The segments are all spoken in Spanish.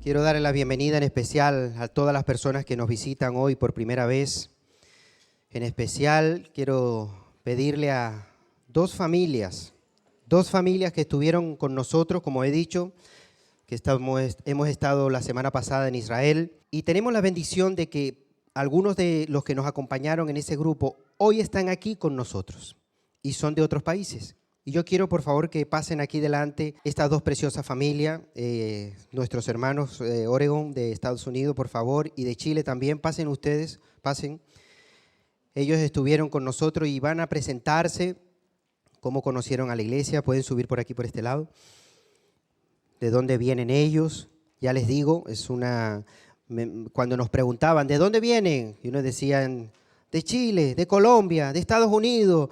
Quiero darle la bienvenida en especial a todas las personas que nos visitan hoy por primera vez. En especial quiero pedirle a dos familias que estuvieron con nosotros, como he dicho, que hemos estado la semana pasada en Israel, y tenemos la bendición de que algunos de los que nos acompañaron en ese grupo hoy están aquí con nosotros y son de otros países. Y yo quiero, por favor, que pasen aquí delante estas dos preciosas familias, nuestros hermanos Oregon de Estados Unidos, por favor, y de Chile también. Pasen ustedes, pasen. Ellos estuvieron con nosotros y van a presentarse cómo conocieron a la iglesia. Pueden subir por aquí, por este lado. ¿De dónde vienen ellos? Ya les digo, cuando nos preguntaban, ¿de dónde vienen? Y unos decían, de Chile, de Colombia, de Estados Unidos,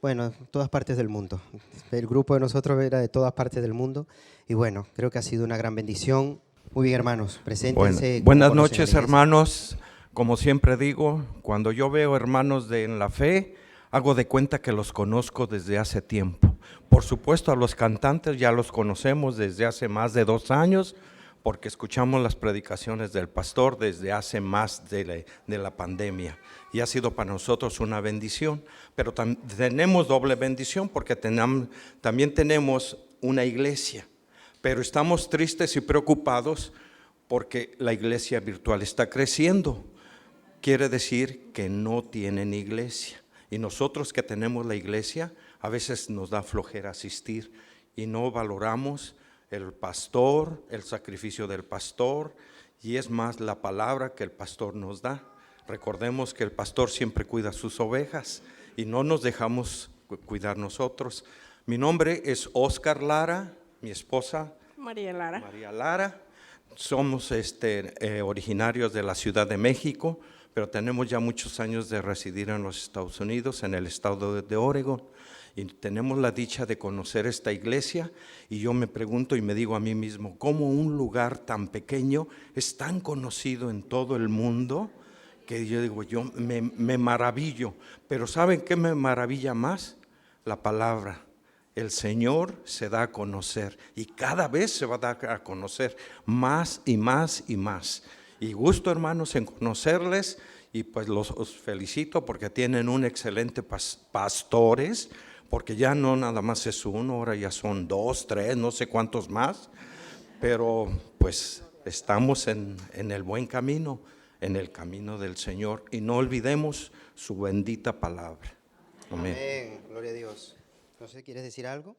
bueno, todas partes del mundo. El grupo de nosotros era de todas partes del mundo y bueno, creo que ha sido una gran bendición. Muy bien, hermanos, preséntense. Buenas noches, hermanos. Como siempre digo, cuando yo veo hermanos en la fe, hago de cuenta que los conozco desde hace tiempo. Por supuesto, a los cantantes ya los conocemos desde hace más de 2 años, porque escuchamos las predicaciones del pastor desde hace más de la pandemia. Y ha sido para nosotros una bendición, pero tenemos doble bendición porque también tenemos una iglesia, pero estamos tristes y preocupados porque la iglesia virtual está creciendo. Quiere decir que no tienen iglesia. Y nosotros que tenemos la iglesia, a veces nos da flojera asistir y no valoramos el pastor, el sacrificio del pastor, y es más la palabra que el pastor nos da. Recordemos que el pastor siempre cuida sus ovejas y no nos dejamos cuidar nosotros. Mi nombre es Oscar Lara, mi esposa María Lara. María Lara. Somos originarios de la Ciudad de México, pero tenemos ya muchos años de residir en los Estados Unidos, en el estado de Oregon. Y tenemos la dicha de conocer esta iglesia y yo me pregunto y me digo a mí mismo, ¿cómo un lugar tan pequeño es tan conocido en todo el mundo? Que yo digo, yo me maravillo, pero ¿saben qué me maravilla más? La palabra. El Señor se da a conocer y cada vez se va a dar a conocer más y más y más. Y gusto, hermanos, en conocerles y pues os felicito porque tienen un excelente pastores, porque ya no nada más es uno, ahora ya son 2, 3, no sé cuántos más, pero pues estamos en el buen camino, en el camino del Señor, y no olvidemos su bendita palabra. Amén. Amén, gloria a Dios. No sé, ¿quieres decir algo?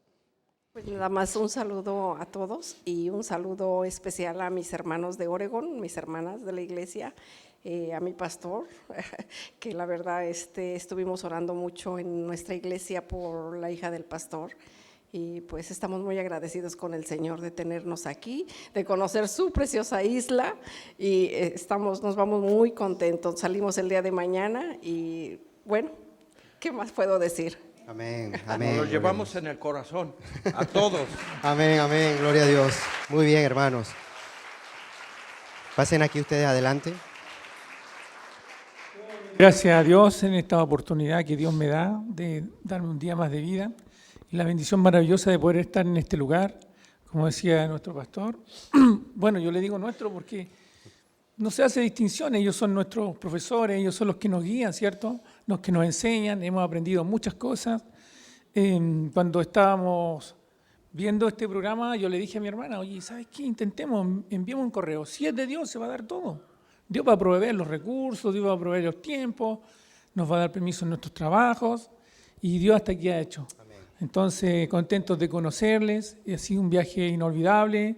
Pues nada más un saludo a todos y un saludo especial a mis hermanos de Oregon, mis hermanas de la iglesia, a mi pastor, que la verdad estuvimos orando mucho en nuestra iglesia por la hija del pastor. Y pues estamos muy agradecidos con el Señor de tenernos aquí, de conocer su preciosa isla y nos vamos muy contentos. Salimos el día de mañana y bueno, ¿qué más puedo decir? Amén, amén. Nos llevamos en el corazón a todos. Amén, amén, gloria a Dios. Muy bien, hermanos. Pasen aquí ustedes adelante. Gracias a Dios en esta oportunidad que Dios me da de darme un día más de vida y la bendición maravillosa de poder estar en este lugar, como decía nuestro pastor. Bueno, yo le digo nuestro porque no se hace distinción, ellos son nuestros profesores, ellos son los que nos guían, ¿cierto? Los que nos enseñan, hemos aprendido muchas cosas. Cuando estábamos viendo este programa, yo le dije a mi hermana, oye, ¿sabes qué? Enviemos un correo. Si es de Dios, se va a dar todo. Dios va a proveer los recursos, Dios va a proveer los tiempos, nos va a dar permiso en nuestros trabajos y Dios hasta aquí ha hecho. Amén. Entonces, contentos de conocerles, ha sido un viaje inolvidable.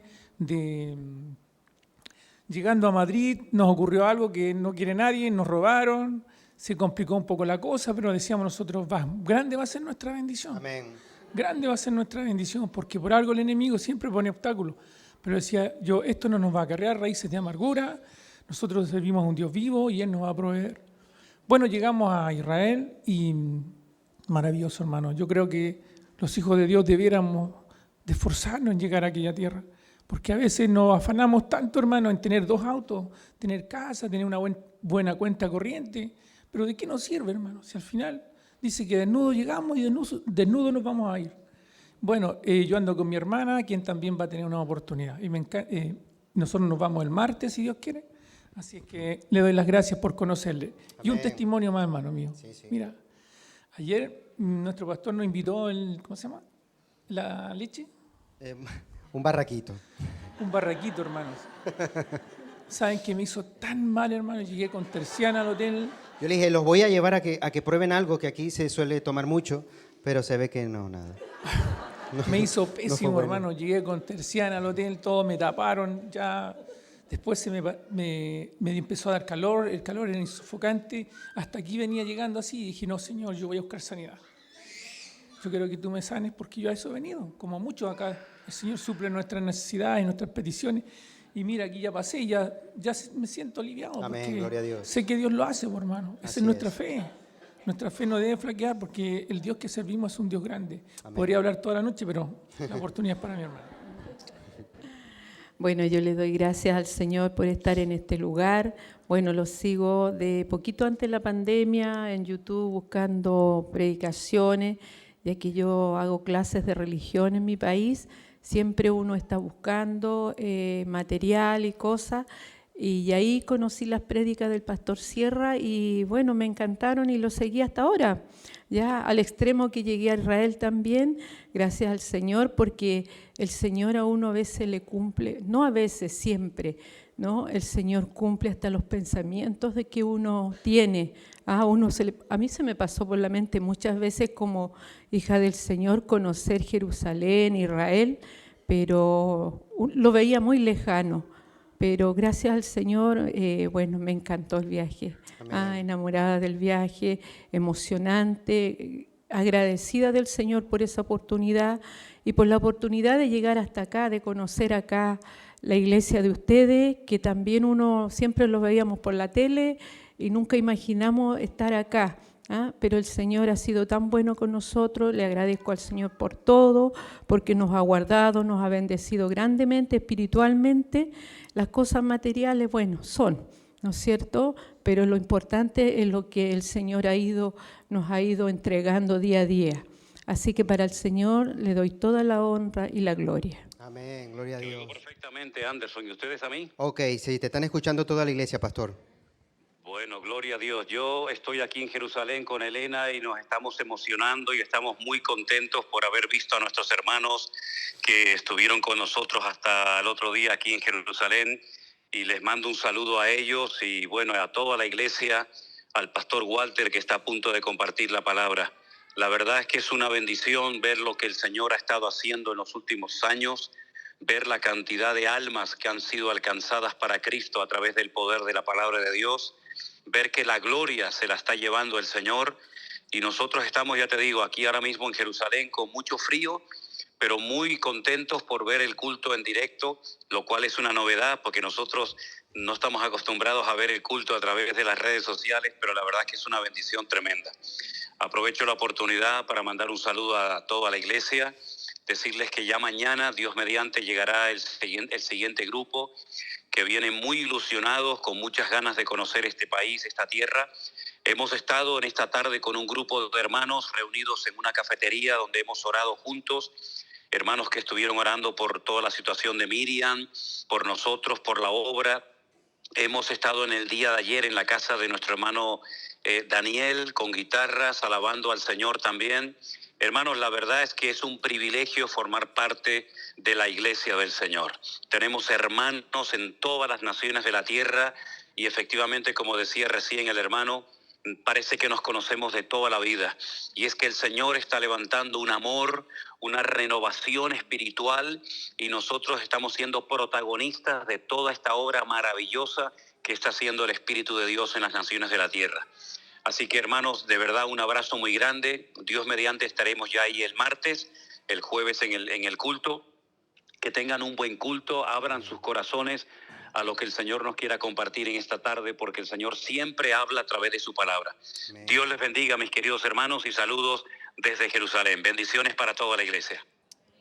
Llegando a Madrid nos ocurrió algo que no quiere nadie, nos robaron, se complicó un poco la cosa, pero decíamos nosotros, grande va a ser nuestra bendición. Amén. Grande va a ser nuestra bendición, porque por algo el enemigo siempre pone obstáculos. Pero decía yo, esto no nos va a acarrear raíces de amargura, nosotros servimos a un Dios vivo y Él nos va a proveer. Bueno, llegamos a Israel y maravilloso, hermano. Yo creo que los hijos de Dios debiéramos de esforzarnos en llegar a aquella tierra, porque a veces nos afanamos tanto, hermano, en tener 2 autos, tener casa, tener una buena cuenta corriente, pero ¿de qué nos sirve, hermano? Si al final dice que desnudo llegamos y desnudo nos vamos a ir. Bueno, yo ando con mi hermana, quien también va a tener una oportunidad. Y nosotros nos vamos el martes, si Dios quiere. Así es que le doy las gracias por conocerle. Y un Amén. testimonio más, hermano mío. Sí. Mira, ayer nuestro pastor nos invitó, ¿cómo se llama? ¿La leche? Un barraquito. Un barraquito, hermanos. ¿Saben que me hizo tan mal, hermano? Llegué con terciana al hotel. Yo le dije, los voy a llevar a que prueben algo que aquí se suele tomar mucho, pero se ve que no, nada. No, Me hizo no fue pésimo, bueno. hermano. Llegué con terciana al hotel, todos me taparon. Ya después me empezó a dar calor, el calor era sofocante. Hasta aquí venía llegando así y dije, no, Señor, yo voy a buscar sanidad. Yo quiero que tú me sanes porque yo a eso he venido. Como muchos acá, el Señor suple nuestras necesidades, nuestras peticiones. Y mira, aquí ya pasé, ya me siento aliviado. Amén, porque gloria a Dios. sé que Dios lo hace, por hermano. Esa Así es nuestra es. fe. Nuestra fe no debe flaquear porque el Dios que servimos es un Dios grande. Amén. Podría hablar toda la noche, pero la oportunidad es para mi hermano. Bueno, yo le doy gracias al Señor por estar en este lugar. Bueno, lo sigo de poquito antes de la pandemia en YouTube buscando predicaciones, ya que yo hago clases de religión en mi país. Siempre uno está buscando material y cosas. Y ahí conocí las prédicas del pastor Sierra y bueno, me encantaron y lo seguí hasta ahora. Ya al extremo que llegué a Israel también, gracias al Señor, porque el Señor a uno a veces le cumple, no a veces, siempre, ¿no? El Señor cumple hasta los pensamientos de que uno tiene. A mí se me pasó por la mente muchas veces como hija del Señor conocer Jerusalén, Israel, pero lo veía muy lejano. Pero gracias al Señor, bueno, me encantó el viaje. Enamorada del viaje, emocionante, agradecida del Señor por esa oportunidad y por la oportunidad de llegar hasta acá, de conocer acá la iglesia de ustedes, que también uno siempre lo veíamos por la tele y nunca imaginamos estar acá. Pero el Señor ha sido tan bueno con nosotros, le agradezco al Señor por todo, porque nos ha guardado, nos ha bendecido grandemente, espiritualmente. Las cosas materiales, bueno, son, ¿no es cierto? Pero lo importante es lo que el Señor nos ha ido entregando día a día. Así que para el Señor le doy toda la honra y la gloria. Amén, gloria a Yo Dios. oigo perfectamente, Anderson. ¿Y ustedes a mí? Ok, sí, te están escuchando toda la iglesia, pastor. Bueno, gloria a Dios. Yo estoy aquí en Jerusalén con Elena y nos estamos emocionando y estamos muy contentos por haber visto a nuestros hermanos que estuvieron con nosotros hasta el otro día aquí en Jerusalén. Y les mando un saludo a ellos y bueno, a toda la iglesia, al pastor Walter que está a punto de compartir la palabra. La verdad es que es una bendición ver lo que el Señor ha estado haciendo en los últimos años, ver la cantidad de almas que han sido alcanzadas para Cristo a través del poder de la palabra de Dios, ver que la gloria se la está llevando el Señor y nosotros estamos, ya te digo, aquí ahora mismo en Jerusalén con mucho frío, pero muy contentos por ver el culto en directo, lo cual es una novedad porque nosotros no estamos acostumbrados a ver el culto a través de las redes sociales, pero la verdad es que es una bendición tremenda. Aprovecho la oportunidad para mandar un saludo a toda la iglesia, decirles que ya mañana, Dios mediante, llegará el siguiente grupo que vienen muy ilusionados, con muchas ganas de conocer este país, esta tierra. Hemos estado en esta tarde con un grupo de hermanos reunidos en una cafetería donde hemos orado juntos, hermanos que estuvieron orando por toda la situación de Miriam, por nosotros, por la obra. Hemos estado en el día de ayer en la casa de nuestro hermano Daniel, con guitarras, alabando al Señor también. Hermanos, la verdad es que es un privilegio formar parte de la iglesia del Señor. Tenemos hermanos en todas las naciones de la tierra y efectivamente, como decía recién el hermano, parece que nos conocemos de toda la vida. Y es que el Señor está levantando un amor, una renovación espiritual y nosotros estamos siendo protagonistas de toda esta obra maravillosa que está haciendo el Espíritu de Dios en las naciones de la tierra. Así que, hermanos, de verdad un abrazo muy grande. Dios mediante estaremos ya ahí el martes, el jueves en el culto. Que tengan un buen culto, abran sus corazones a lo que el Señor nos quiera compartir en esta tarde, porque el Señor siempre habla a través de su palabra. Amén. Dios les bendiga, mis queridos hermanos, y saludos desde Jerusalén. Bendiciones para toda la iglesia.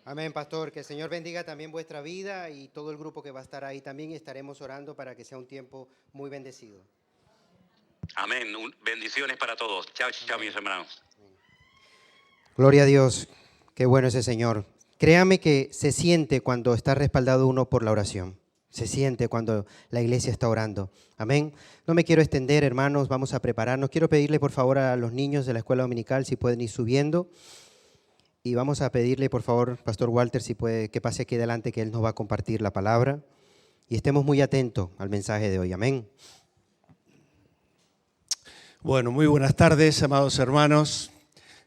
Amén, pastor. Que el Señor bendiga también vuestra vida y todo el grupo que va a estar ahí también. Estaremos orando para que sea un tiempo muy bendecido. Amén. Bendiciones para todos. Chao, chao, mis hermanos. Gloria a Dios. Qué bueno ese Señor. Créame que se siente cuando está respaldado uno por la oración. se siente cuando la iglesia está orando. Amén. No me quiero extender, hermanos, vamos a prepararnos. Quiero pedirle por favor a los niños de la escuela dominical si pueden ir subiendo. Y vamos a pedirle por favor, Pastor Walter, si puede que pase aquí adelante, que él nos va a compartir la palabra. Y estemos muy atentos al mensaje de hoy. Amén. Bueno, muy buenas tardes, amados hermanos.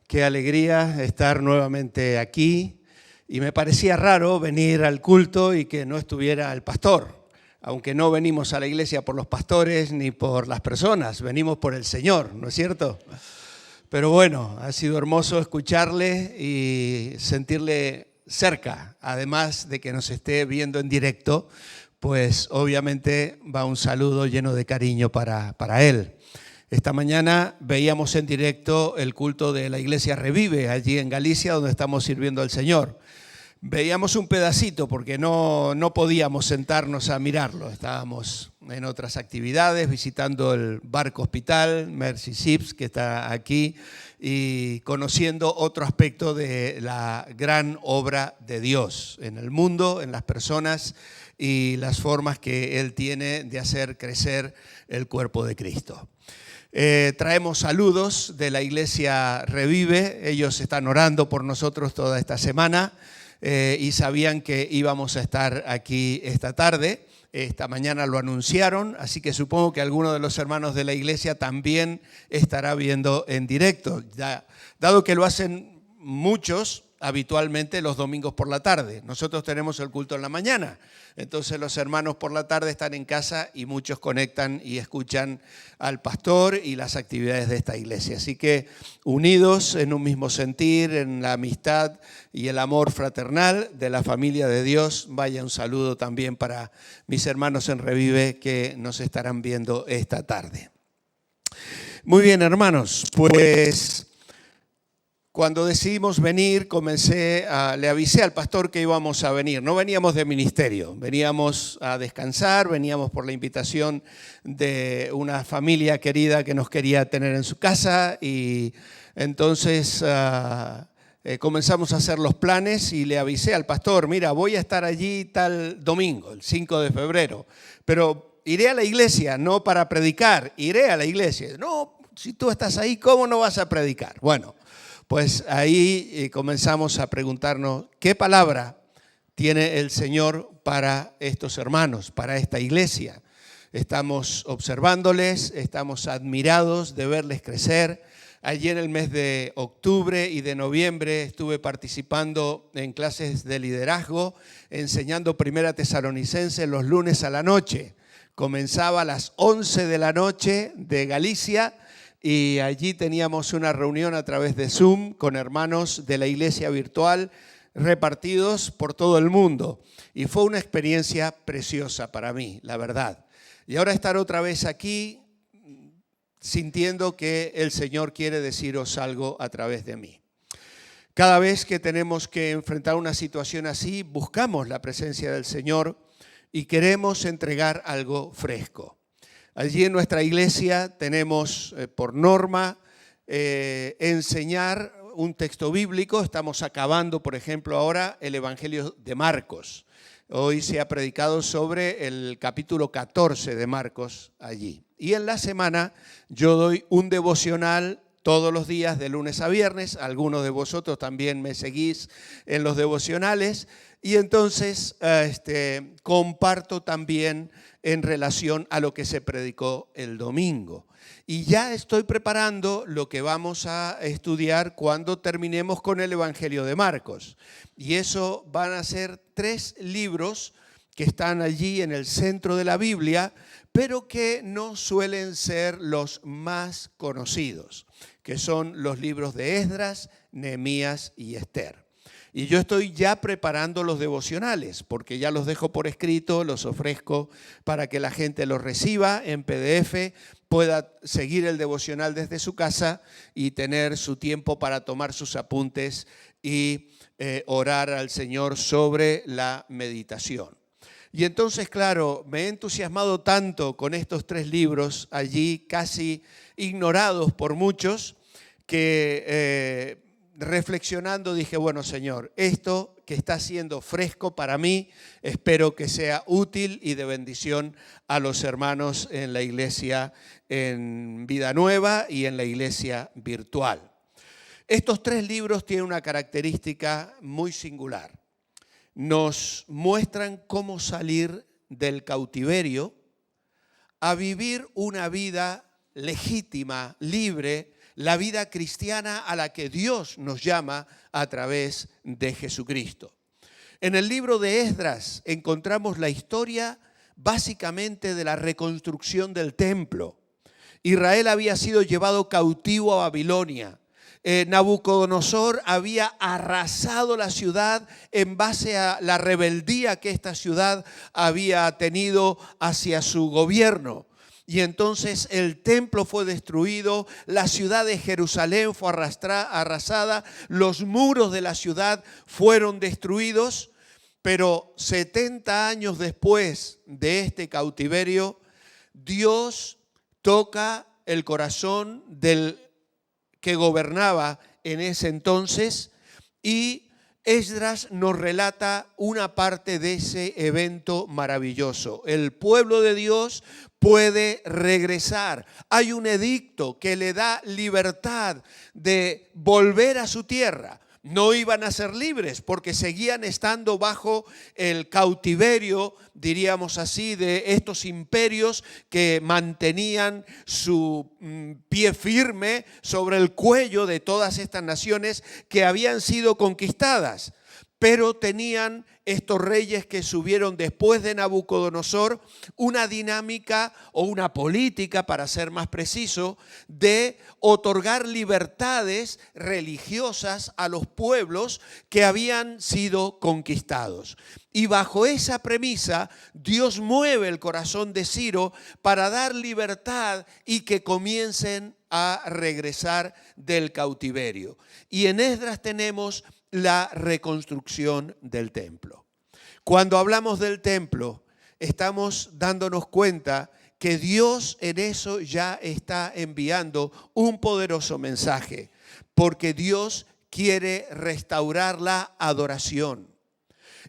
Qué alegría estar nuevamente aquí. Y me parecía raro venir al culto y que no estuviera el pastor. Aunque no venimos a la iglesia por los pastores ni por las personas, venimos por el Señor, ¿no es cierto? Pero bueno, ha sido hermoso escucharle y sentirle cerca. Además de que nos esté viendo en directo, pues obviamente va un saludo lleno de cariño para él. Esta mañana veíamos en directo el culto de la Iglesia Revive, allí en Galicia, donde estamos sirviendo al Señor. Veíamos un pedacito porque no podíamos sentarnos a mirarlo. Estábamos en otras actividades, visitando el barco hospital, Mercy Ships, que está aquí, y conociendo otro aspecto de la gran obra de Dios en el mundo, en las personas y las formas que Él tiene de hacer crecer el cuerpo de Cristo. Traemos saludos de la Iglesia Revive. Ellos están orando por nosotros toda esta semana. Y sabían que íbamos a estar aquí esta tarde. Esta mañana lo anunciaron, así que supongo que alguno de los hermanos de la iglesia también estará viendo en directo, dado que lo hacen muchos habitualmente los domingos por la tarde. Nosotros tenemos el culto en la mañana, entonces los hermanos por la tarde están en casa y muchos conectan y escuchan al pastor y las actividades de esta iglesia. Así que unidos en un mismo sentir, en la amistad y el amor fraternal de la familia de Dios, vaya un saludo también para mis hermanos en Revive que nos estarán viendo esta tarde. Muy bien, hermanos, pues cuando decidimos venir, le avisé al pastor que íbamos a venir. No veníamos de ministerio, veníamos a descansar, veníamos por la invitación de una familia querida que nos quería tener en su casa y entonces comenzamos a hacer los planes y le avisé al pastor, mira, voy a estar allí tal domingo, el 5 de febrero, pero iré a la iglesia, no para predicar, iré a la iglesia. No, si tú estás ahí, ¿cómo no vas a predicar? Bueno, pues ahí comenzamos a preguntarnos qué palabra tiene el Señor para estos hermanos, para esta iglesia. Estamos observándoles, estamos admirados de verles crecer. Allí en el mes de octubre y de noviembre estuve participando en clases de liderazgo, enseñando Primera Tesalonicenses los lunes a la noche. Comenzaba a las 11 de la noche de Galicia. Y allí teníamos una reunión a través de Zoom con hermanos de la iglesia virtual repartidos por todo el mundo. Y fue una experiencia preciosa para mí, la verdad. Y ahora estar otra vez aquí sintiendo que el Señor quiere deciros algo a través de mí. Cada vez que tenemos que enfrentar una situación así, buscamos la presencia del Señor y queremos entregar algo fresco. Allí en nuestra iglesia tenemos por norma enseñar un texto bíblico. Estamos acabando, por ejemplo, ahora el Evangelio de Marcos. Hoy se ha predicado sobre el capítulo 14 de Marcos allí. Y en la semana yo doy un devocional todos los días de lunes a viernes. Algunos de vosotros también me seguís en los devocionales. Y entonces comparto también en relación a lo que se predicó el domingo. Y ya estoy preparando lo que vamos a estudiar cuando terminemos con el Evangelio de Marcos. Y eso van a ser 3 libros que están allí en el centro de la Biblia, pero que no suelen ser los más conocidos, que son los libros de Esdras, Nehemías y Esther. Y yo estoy ya preparando los devocionales, porque ya los dejo por escrito, los ofrezco para que la gente los reciba en PDF, pueda seguir el devocional desde su casa y tener su tiempo para tomar sus apuntes y orar al Señor sobre la meditación. Y entonces, claro, me he entusiasmado tanto con estos 3 libros allí, casi ignorados por muchos, que reflexionando dije, bueno, Señor, esto que está siendo fresco para mí. Espero que sea útil y de bendición a los hermanos en la iglesia en Vida Nueva y en la iglesia virtual. Estos 3 libros tienen una característica muy singular. Nos muestran cómo salir del cautiverio a vivir una vida legítima, libre, la vida cristiana a la que Dios nos llama a través de Jesucristo. En el libro de Esdras encontramos la historia básicamente de la reconstrucción del templo. Israel había sido llevado cautivo a Babilonia. Nabucodonosor había arrasado la ciudad en base a la rebeldía que esta ciudad había tenido hacia su gobierno. Y entonces el templo fue destruido, la ciudad de Jerusalén fue arrasada, los muros de la ciudad fueron destruidos, pero 70 años después de este cautiverio, Dios toca el corazón del que gobernaba en ese entonces y Esdras nos relata una parte de ese evento maravilloso. El pueblo de Dios puede regresar. Hay un edicto que le da libertad de volver a su tierra. No iban a ser libres porque seguían estando bajo el cautiverio, diríamos así, de estos imperios que mantenían su pie firme sobre el cuello de todas estas naciones que habían sido conquistadas. Pero tenían estos reyes que subieron después de Nabucodonosor una dinámica o una política, para ser más preciso, de otorgar libertades religiosas a los pueblos que habían sido conquistados. Y bajo esa premisa, Dios mueve el corazón de Ciro para dar libertad y que comiencen a regresar del cautiverio. Y en Esdras tenemos la reconstrucción del templo. Cuando hablamos del templo, estamos dándonos cuenta que Dios en eso ya está enviando un poderoso mensaje, porque Dios quiere restaurar la adoración.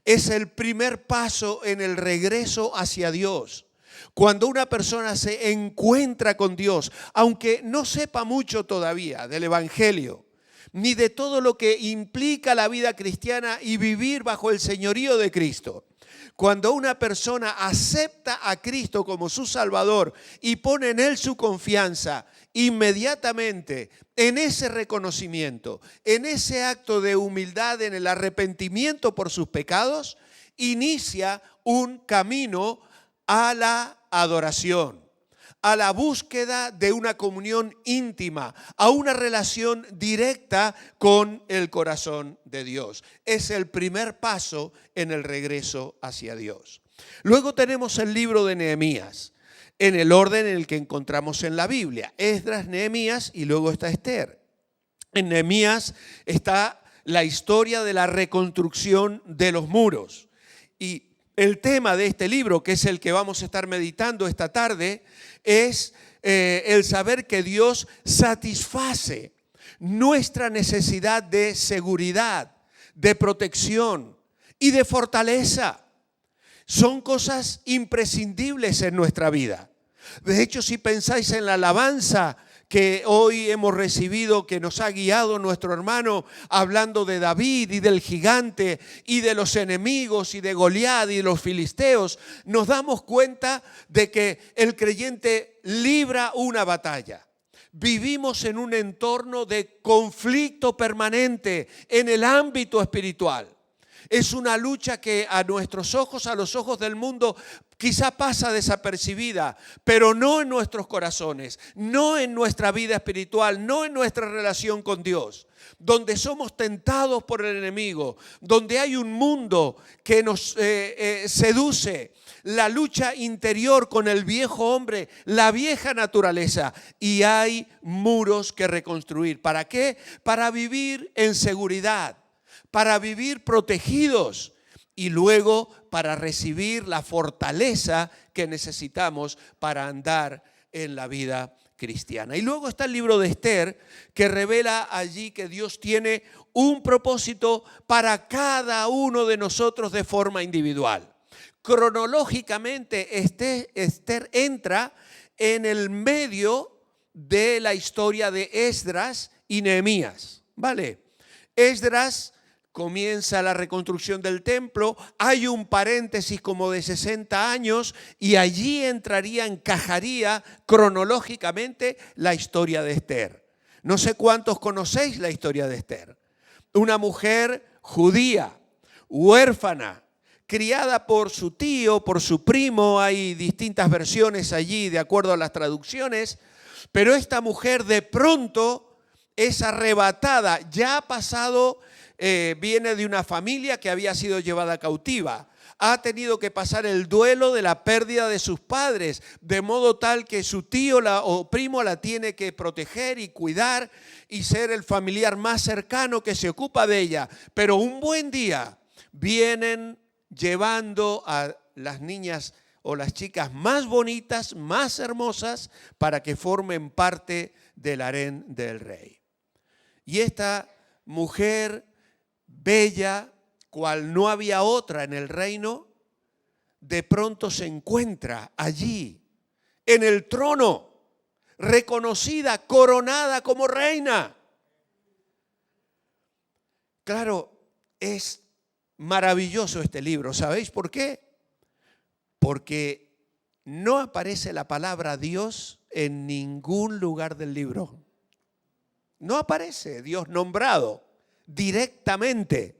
Es el primer paso en el regreso hacia Dios. Cuando una persona se encuentra con Dios, aunque no sepa mucho todavía del Evangelio, ni de todo lo que implica la vida cristiana y vivir bajo el señorío de Cristo. Cuando una persona acepta a Cristo como su Salvador y pone en Él su confianza, inmediatamente en ese reconocimiento, en ese acto de humildad, en el arrepentimiento por sus pecados, inicia un camino a la adoración, a la búsqueda de una comunión íntima, a una relación directa con el corazón de Dios. Es el primer paso en el regreso hacia Dios. Luego tenemos el libro de Nehemías, en el orden en el que encontramos en la Biblia. Esdras, Nehemías y luego está Esther. En Nehemías está la historia de la reconstrucción de los muros. Y el tema de este libro, que es el que vamos a estar meditando esta tarde, es el saber que Dios satisface nuestra necesidad de seguridad, de protección y de fortaleza. Son cosas imprescindibles en nuestra vida. De hecho, si pensáis en la alabanza que hoy hemos recibido, que nos ha guiado nuestro hermano, hablando de David y del gigante y de los enemigos y de Goliat y de los filisteos, nos damos cuenta de que el creyente libra una batalla. Vivimos en un entorno de conflicto permanente en el ámbito espiritual. Es una lucha que a nuestros ojos, a los ojos del mundo, quizá pasa desapercibida, pero no en nuestros corazones, no en nuestra vida espiritual, no en nuestra relación con Dios, donde somos tentados por el enemigo, donde hay un mundo que nos seduce, la lucha interior con el viejo hombre, la vieja naturaleza, y hay muros que reconstruir. ¿Para qué? Para vivir en seguridad, para vivir protegidos y luego para recibir la fortaleza que necesitamos para andar en la vida cristiana. Y luego está el libro de Esther, que revela allí que Dios tiene un propósito para cada uno de nosotros de forma individual. Cronológicamente, Esther entra en el medio de la historia de Esdras y Nehemías, ¿vale? Esdras comienza la reconstrucción del templo, hay un paréntesis como de 60 años y allí encajaría cronológicamente la historia de Esther. No sé cuántos conocéis la historia de Esther. Una mujer judía, huérfana, criada por su tío, por su primo, hay distintas versiones allí de acuerdo a las traducciones, pero esta mujer de pronto es arrebatada, ya ha pasado, viene de una familia que había sido llevada cautiva, ha tenido que pasar el duelo de la pérdida de sus padres, de modo tal que su tío o primo la tiene que proteger y cuidar y ser el familiar más cercano que se ocupa de ella. Pero un buen día vienen llevando a las niñas o las chicas más bonitas, más hermosas, para que formen parte del harén del rey. Y esta mujer bella, cual no había otra en el reino, de pronto se encuentra allí, en el trono, reconocida, coronada como reina. Claro, es maravilloso este libro. ¿Sabéis por qué? Porque no aparece la palabra Dios en ningún lugar del libro. No aparece Dios nombrado directamente.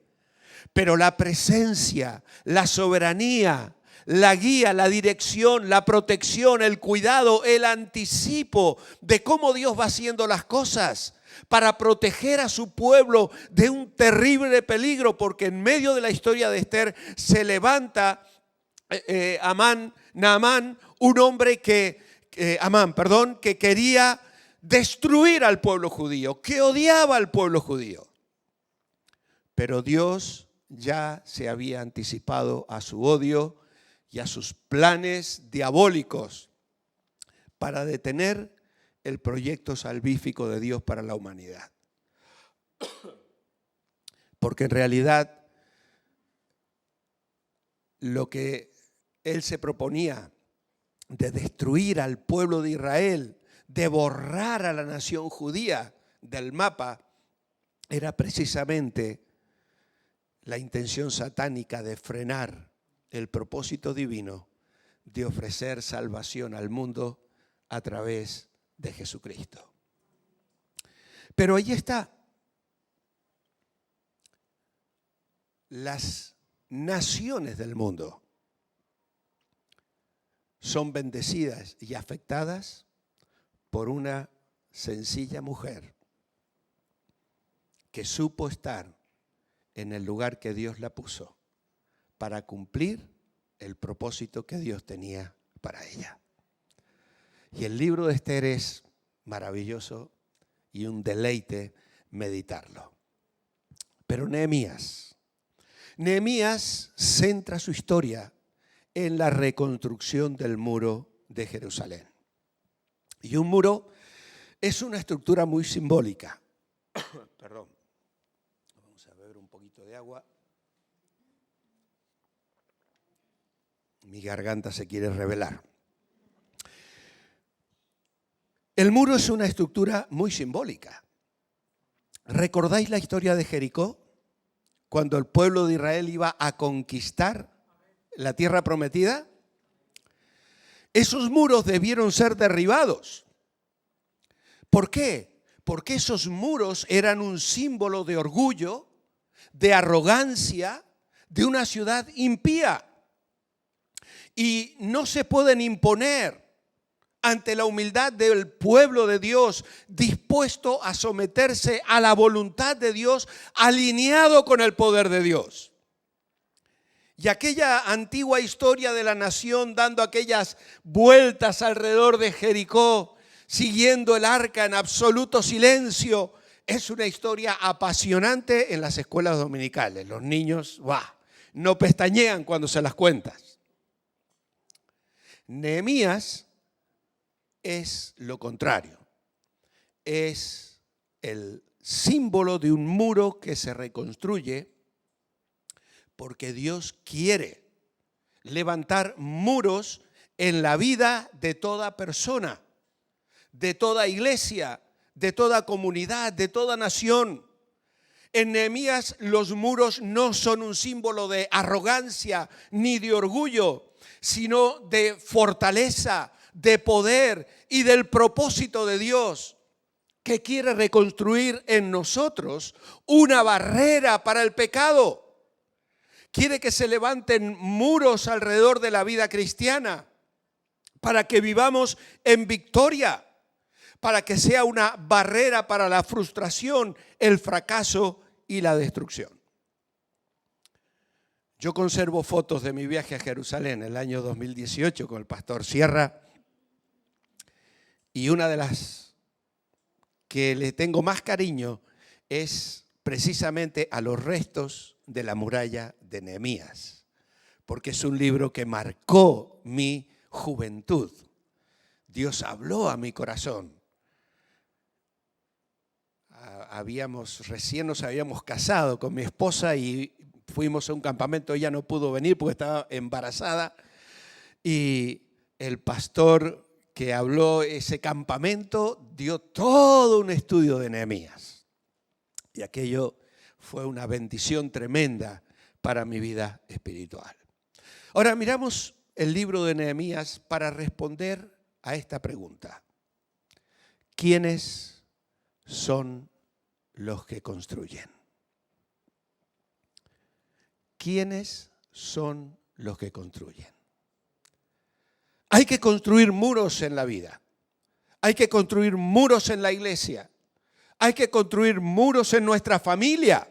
Pero la presencia, la soberanía, la guía, la dirección, la protección, el cuidado, el anticipo de cómo Dios va haciendo las cosas para proteger a su pueblo de un terrible peligro, porque en medio de la historia de Esther se levanta Naamán, un hombre que quería destruir al pueblo judío, que odiaba al pueblo judío. Pero Dios ya se había anticipado a su odio y a sus planes diabólicos para detener el proyecto salvífico de Dios para la humanidad. Porque en realidad lo que él se proponía de destruir al pueblo de Israel, de borrar a la nación judía del mapa, era precisamente la intención satánica de frenar el propósito divino de ofrecer salvación al mundo a través de Jesucristo. Pero ahí está. Las naciones del mundo son bendecidas y afectadas por una sencilla mujer que supo estar en el lugar que Dios la puso para cumplir el propósito que Dios tenía para ella. Y el libro de Esther es maravilloso y un deleite meditarlo. Pero Nehemías centra su historia en la reconstrucción del muro de Jerusalén. Y un muro es una estructura muy simbólica. Perdón. Vamos a beber un poquito de agua. Mi garganta se quiere revelar. El muro es una estructura muy simbólica. ¿Recordáis la historia de Jericó? Cuando el pueblo de Israel iba a conquistar la tierra prometida. Esos muros debieron ser derribados. ¿Por qué? Porque esos muros eran un símbolo de orgullo, de arrogancia, de una ciudad impía. Y no se pueden imponer ante la humildad del pueblo de Dios, dispuesto a someterse a la voluntad de Dios, alineado con el poder de Dios. Y aquella antigua historia de la nación dando aquellas vueltas alrededor de Jericó, siguiendo el arca en absoluto silencio, es una historia apasionante en las escuelas dominicales. Los niños no pestañean cuando se las cuentas. Nehemías es lo contrario. Es el símbolo de un muro que se reconstruye porque Dios quiere levantar muros en la vida de toda persona, de toda iglesia, de toda comunidad, de toda nación. En Nehemías los muros no son un símbolo de arrogancia ni de orgullo, sino de fortaleza, de poder y del propósito de Dios, que quiere reconstruir en nosotros una barrera para el pecado. Quiere que se levanten muros alrededor de la vida cristiana para que vivamos en victoria, para que sea una barrera para la frustración, el fracaso y la destrucción. Yo conservo fotos de mi viaje a Jerusalén el año 2018 con el pastor Sierra, y una de las que le tengo más cariño es precisamente a los restos de la muralla de Nehemías, porque es un libro que marcó mi juventud. Dios habló a mi corazón. Recién nos habíamos casado con mi esposa y fuimos a un campamento. Ella no pudo venir porque estaba embarazada, y el pastor que habló ese campamento dio todo un estudio de Nehemías, y aquello fue una bendición tremenda para mi vida espiritual. Ahora miramos el libro de Nehemías para responder a esta pregunta: ¿quiénes son los que construyen? ¿Quiénes son los que construyen? Hay que construir muros en la vida. Hay que construir muros en la iglesia. Hay que construir muros en nuestra familia.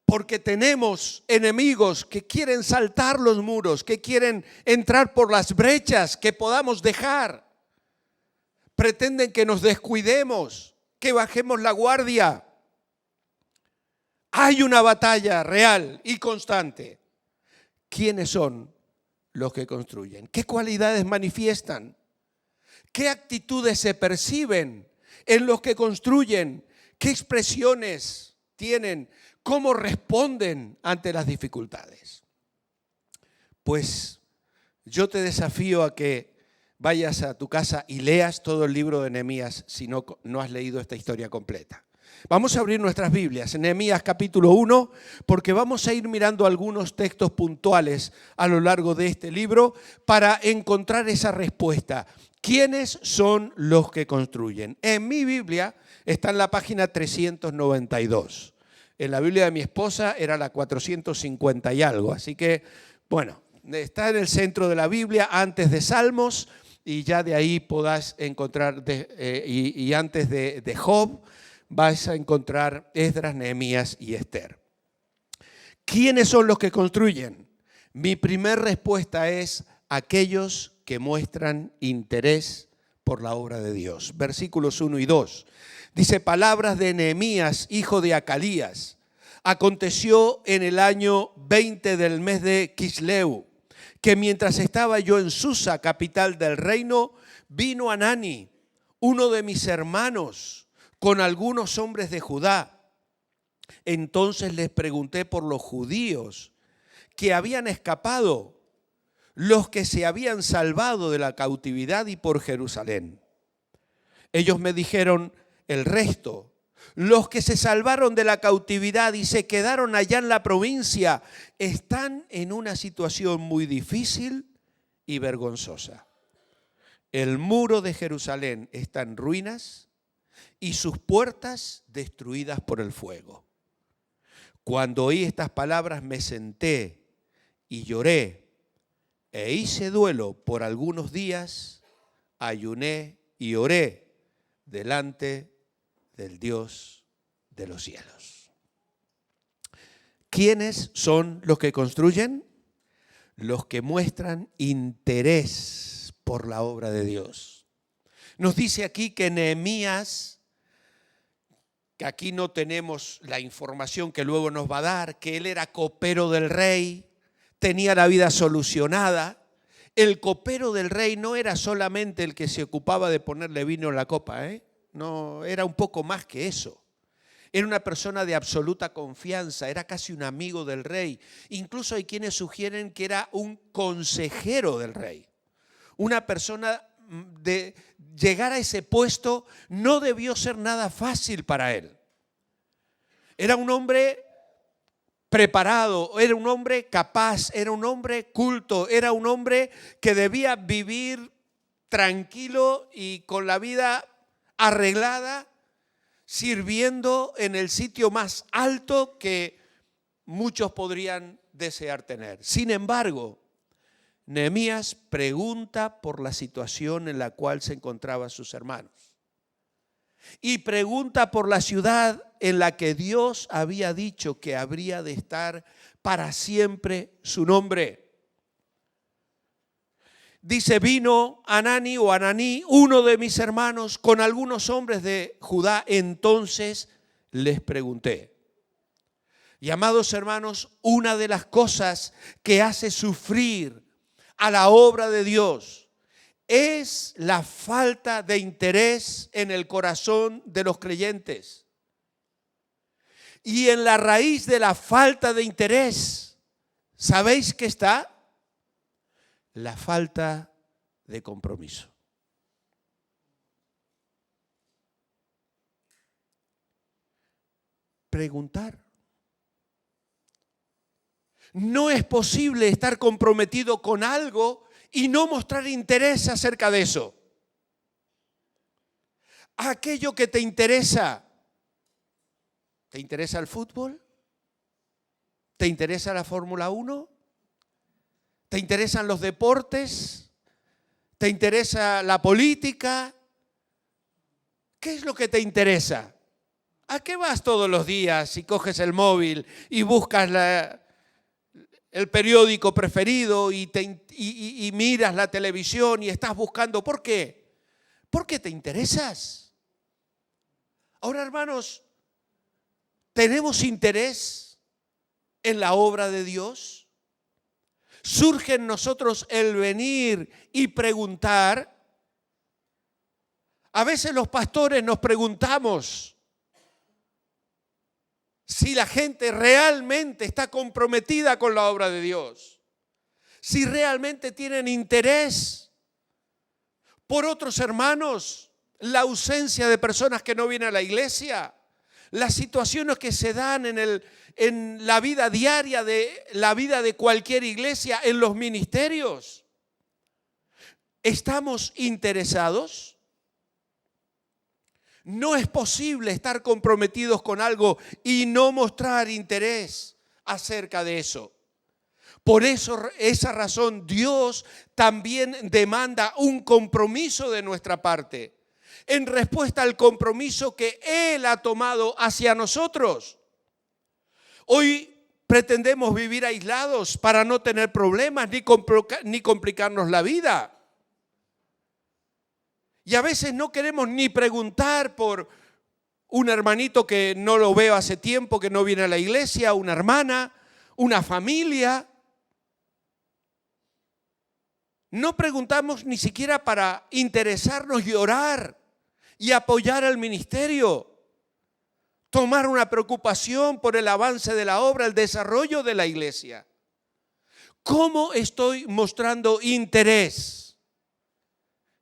Porque tenemos enemigos que quieren saltar los muros, que quieren entrar por las brechas que podamos dejar. Pretenden que nos descuidemos, que bajemos la guardia. Hay una batalla real y constante. ¿Quiénes son los que construyen? ¿Qué cualidades manifiestan? ¿Qué actitudes se perciben en los que construyen? ¿Qué expresiones tienen? ¿Cómo responden ante las dificultades? Pues yo te desafío a que vayas a tu casa y leas todo el libro de Nehemías si no has leído esta historia completa. Vamos a abrir nuestras Biblias en Nehemías capítulo 1, porque vamos a ir mirando algunos textos puntuales a lo largo de este libro para encontrar esa respuesta. ¿Quiénes son los que construyen? En mi Biblia está en la página 392. En la Biblia de mi esposa era la 450 y algo. Así que, bueno, está en el centro de la Biblia, antes de Salmos, y ya de ahí podás encontrar, y antes de Job, vas a encontrar Esdras, Nehemías y Esther. ¿Quiénes son los que construyen? Mi primera respuesta es aquellos que muestran interés por la obra de Dios. Versículos 1 y 2. Dice: palabras de Nehemías, hijo de Acalías. Aconteció en el año 20 del mes de Quisleu, que mientras estaba yo en Susa, capital del reino, vino Hanani, uno de mis hermanos, con algunos hombres de Judá. Entonces les pregunté por los judíos que habían escapado, los que se habían salvado de la cautividad, y por Jerusalén. Ellos me dijeron: el resto, los que se salvaron de la cautividad y se quedaron allá en la provincia, están en una situación muy difícil y vergonzosa. El muro de Jerusalén está en ruinas y sus puertas destruidas por el fuego. Cuando oí estas palabras me senté y lloré e hice duelo por algunos días, ayuné y oré delante del Dios de los cielos. ¿Quiénes son los que construyen? Los que muestran interés por la obra de Dios. Nos dice aquí que Nehemías, que aquí no tenemos la información que luego nos va a dar, que él era copero del rey, tenía la vida solucionada El copero del rey no era solamente el que se ocupaba de ponerle vino en la copa, no, era un poco más que eso. Era una persona de absoluta confianza, era casi un amigo del rey. Incluso hay quienes sugieren que era un consejero del rey. Una persona de llegar a ese puesto no debió ser nada fácil para él. Era un hombre preparado, era un hombre capaz, era un hombre culto, era un hombre que debía vivir tranquilo y con la vida arreglada, sirviendo en el sitio más alto que muchos podrían desear tener. Sin embargo, Nehemías pregunta por la situación en la cual se encontraban sus hermanos. Y pregunta por la ciudad en la que Dios había dicho que habría de estar para siempre su nombre. Dice, vino Hanani o Hananí, uno de mis hermanos, con algunos hombres de Judá. Entonces les pregunté. Y amados hermanos, una de las cosas que hace sufrir a la obra de Dios es la falta de interés en el corazón de los creyentes. Y en la raíz de la falta de interés, ¿sabéis qué está? La falta de compromiso. Preguntar. No es posible estar comprometido con algo y no mostrar interés acerca de eso. Aquello que te interesa. ¿Te interesa el fútbol? ¿Te interesa la Fórmula 1? ¿Te interesan los deportes? ¿Te interesa la política? ¿Qué es lo que te interesa? ¿A qué vas todos los días y coges el móvil y buscas el periódico preferido y miras la televisión y estás buscando? ¿Por qué? Porque te interesas. Ahora, hermanos, ¿tenemos interés en la obra de Dios? ¿Surge en nosotros el venir y preguntar? A veces los pastores nos preguntamos si la gente realmente está comprometida con la obra de Dios, si realmente tienen interés por otros hermanos, la ausencia de personas que no vienen a la iglesia, las situaciones que se dan en la vida diaria de la vida de cualquier iglesia, en los ministerios. ¿Estamos interesados? No es posible estar comprometidos con algo y no mostrar interés acerca de eso. Por esa razón, Dios también demanda un compromiso de nuestra parte, en respuesta al compromiso que Él ha tomado hacia nosotros. Hoy pretendemos vivir aislados para no tener problemas ni complicarnos la vida. Y a veces no queremos ni preguntar por un hermanito que no lo veo hace tiempo, que no viene a la iglesia, una hermana, una familia. No preguntamos ni siquiera para interesarnos y orar y apoyar al ministerio. Tomar una preocupación por el avance de la obra, el desarrollo de la iglesia. ¿Cómo estoy mostrando interés?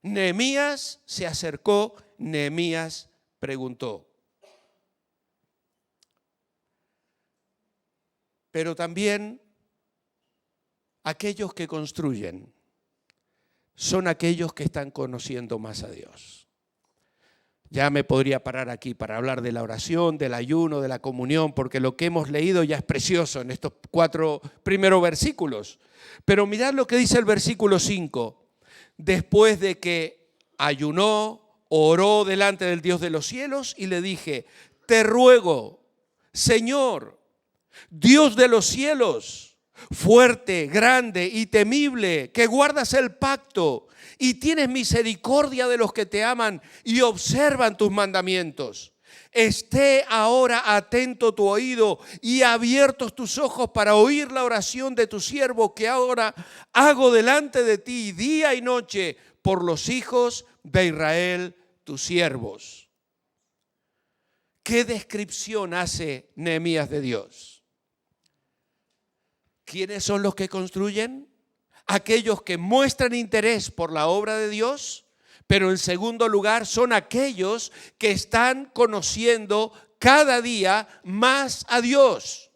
Nehemías se acercó, Nehemías preguntó. Pero también aquellos que construyen son aquellos que están conociendo más a Dios. Ya me podría parar aquí para hablar de la oración, del ayuno, de la comunión, porque lo que hemos leído ya es precioso en estos 4 primeros versículos. Pero mirad lo que dice el versículo 5. Después de que ayunó, oró delante del Dios de los cielos y le dije, te ruego, Señor, Dios de los cielos, fuerte, grande y temible, que guardas el pacto y tienes misericordia de los que te aman y observan tus mandamientos. Esté ahora atento tu oído y abiertos tus ojos para oír la oración de tu siervo que ahora hago delante de ti día y noche por los hijos de Israel, tus siervos. ¿Qué descripción hace Nehemías de Dios? ¿Quiénes son los que construyen? Aquellos que muestran interés por la obra de Dios, pero en segundo lugar son aquellos que están conociendo cada día más a Dios.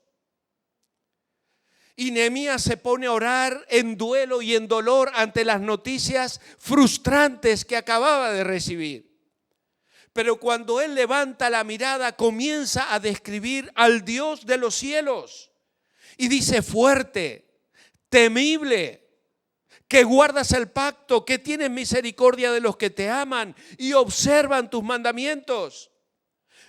Y Nehemías se pone a orar en duelo y en dolor ante las noticias frustrantes que acababa de recibir. Pero cuando él levanta la mirada, comienza a describir al Dios de los cielos. Y dice: fuerte, temible, que guardas el pacto, que tienes misericordia de los que te aman y observan tus mandamientos.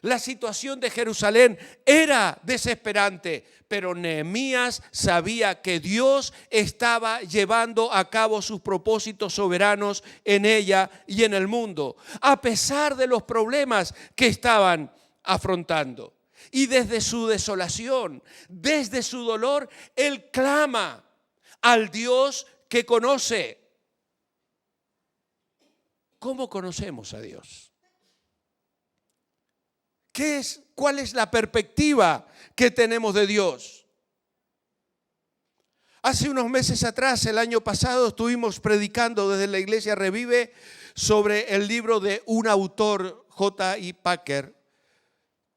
La situación de Jerusalén era desesperante, pero Nehemías sabía que Dios estaba llevando a cabo sus propósitos soberanos en ella y en el mundo, a pesar de los problemas que estaban afrontando. Y desde su desolación, desde su dolor, él clama al Dios que conoce. ¿Cómo conocemos a Dios? ¿Cuál es la perspectiva que tenemos de Dios? Hace unos meses atrás, el año pasado, estuvimos predicando desde la Iglesia Revive sobre el libro de un autor, J.I. Packer,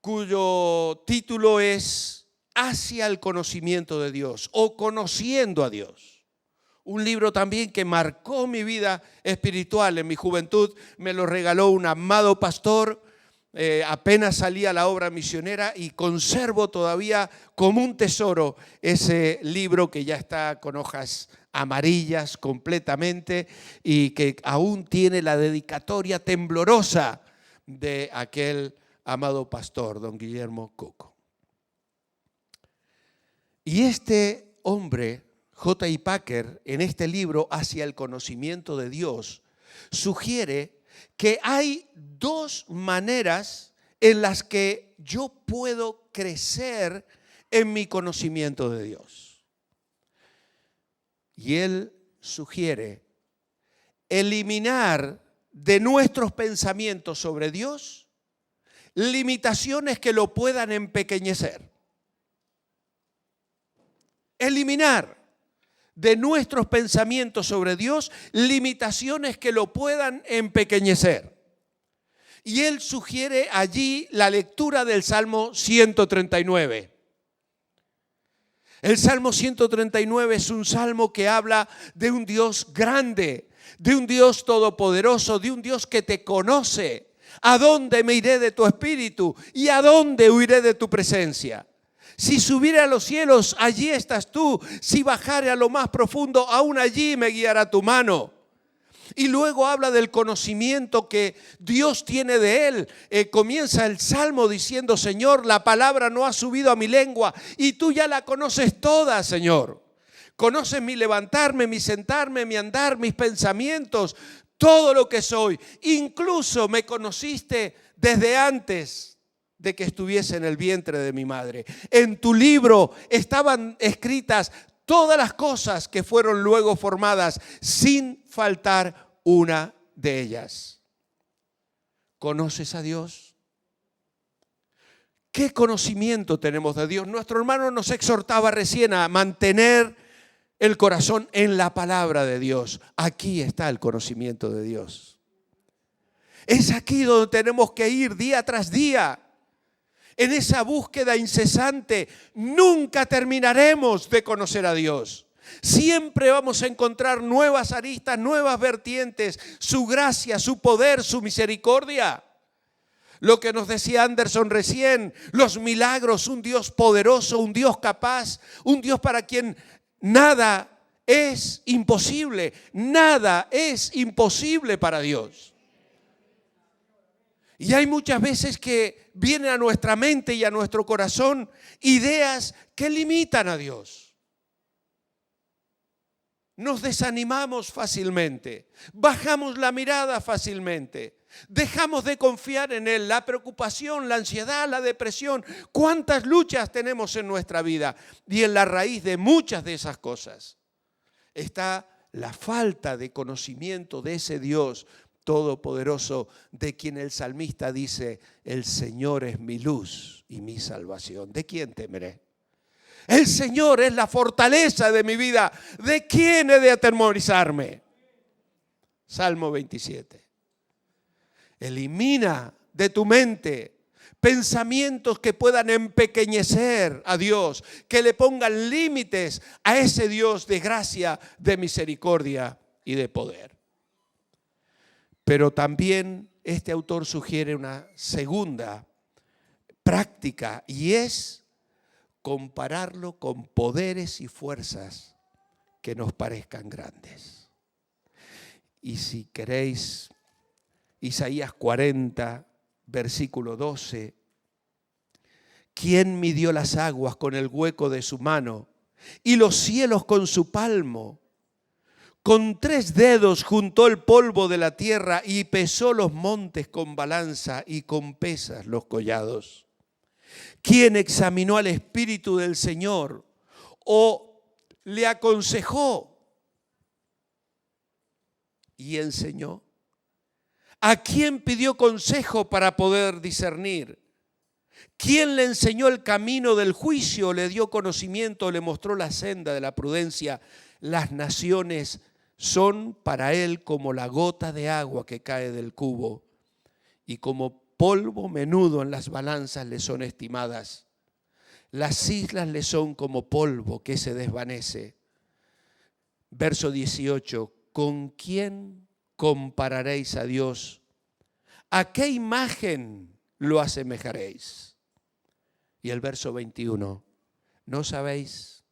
cuyo título es Hacia el conocimiento de Dios o Conociendo a Dios. Un libro también que marcó mi vida espiritual. En mi juventud me lo regaló un amado pastor. Apenas salía la obra misionera y conservo todavía como un tesoro ese libro que ya está con hojas amarillas completamente y que aún tiene la dedicatoria temblorosa de aquel amado pastor, don Guillermo Coco. Y este hombre, J.I. Packer, en este libro, Hacia el conocimiento de Dios, sugiere que hay dos maneras en las que yo puedo crecer en mi conocimiento de Dios. Y él sugiere eliminar de nuestros pensamientos sobre Dios limitaciones que lo puedan empequeñecer. Eliminar de nuestros pensamientos sobre Dios limitaciones que lo puedan empequeñecer. Y él sugiere allí la lectura del Salmo 139. El Salmo 139 es un salmo que habla de un Dios grande, de un Dios todopoderoso, de un Dios que te conoce. ¿A dónde me iré de tu espíritu? ¿Y a dónde huiré de tu presencia? Si subiere a los cielos, allí estás tú. Si bajare a lo más profundo, aún allí me guiará tu mano. Y luego habla del conocimiento que Dios tiene de él. Comienza el Salmo diciendo: Señor, la palabra no ha subido a mi lengua y tú ya la conoces toda, Señor. Conoces mi levantarme, mi sentarme, mi andar, mis pensamientos, todo lo que soy. Incluso me conociste desde antes de que estuviese en el vientre de mi madre. En tu libro estaban escritas todas las cosas que fueron luego formadas, sin faltar una de ellas. ¿Conoces a Dios? ¿Qué conocimiento tenemos de Dios? Nuestro hermano nos exhortaba recién a mantener el corazón en la palabra de Dios. Aquí está el conocimiento de Dios. Es aquí donde tenemos que ir día tras día. En esa búsqueda incesante, nunca terminaremos de conocer a Dios. Siempre vamos a encontrar nuevas aristas, nuevas vertientes, su gracia, su poder, su misericordia. Lo que nos decía Anderson recién, los milagros, un Dios poderoso, un Dios capaz, un Dios para quien nada es imposible. Nada es imposible para Dios. Y hay muchas veces que vienen a nuestra mente y a nuestro corazón ideas que limitan a Dios. nos desanimamos fácilmente, bajamos la mirada fácilmente, dejamos de confiar en Él. La preocupación, la ansiedad, la depresión, cuántas luchas tenemos en nuestra vida. Y en la raíz de muchas de esas cosas está la falta de conocimiento de ese Dios todopoderoso, de quien el salmista dice: el Señor es mi luz y mi salvación. ¿De quién temeré? El Señor es la fortaleza de mi vida. ¿De quién he de atemorizarme? Salmo 27. Elimina de tu mente pensamientos que puedan empequeñecer a Dios, que le pongan límites a ese Dios de gracia, de misericordia y de poder. Pero también este autor sugiere una segunda práctica, y es compararlo con poderes y fuerzas que nos parezcan grandes. Y si queréis, Isaías 40, versículo 12. ¿Quién midió las aguas con el hueco de su mano y los cielos con su palmo? Con 3 dedos juntó el polvo de la tierra y pesó los montes con balanza y con pesas los collados. ¿Quién examinó al Espíritu del Señor o le aconsejó y enseñó? ¿A quién pidió consejo para poder discernir? ¿Quién le enseñó el camino del juicio, le dio conocimiento, le mostró la senda de la prudencia? Las naciones son para él como la gota de agua que cae del cubo, y como polvo menudo en las balanzas le son estimadas. Las islas le son como polvo que se desvanece. Verso 18. ¿Con quién compararéis a Dios? ¿A qué imagen lo asemejaréis? Y el verso 21. ¿No sabéis?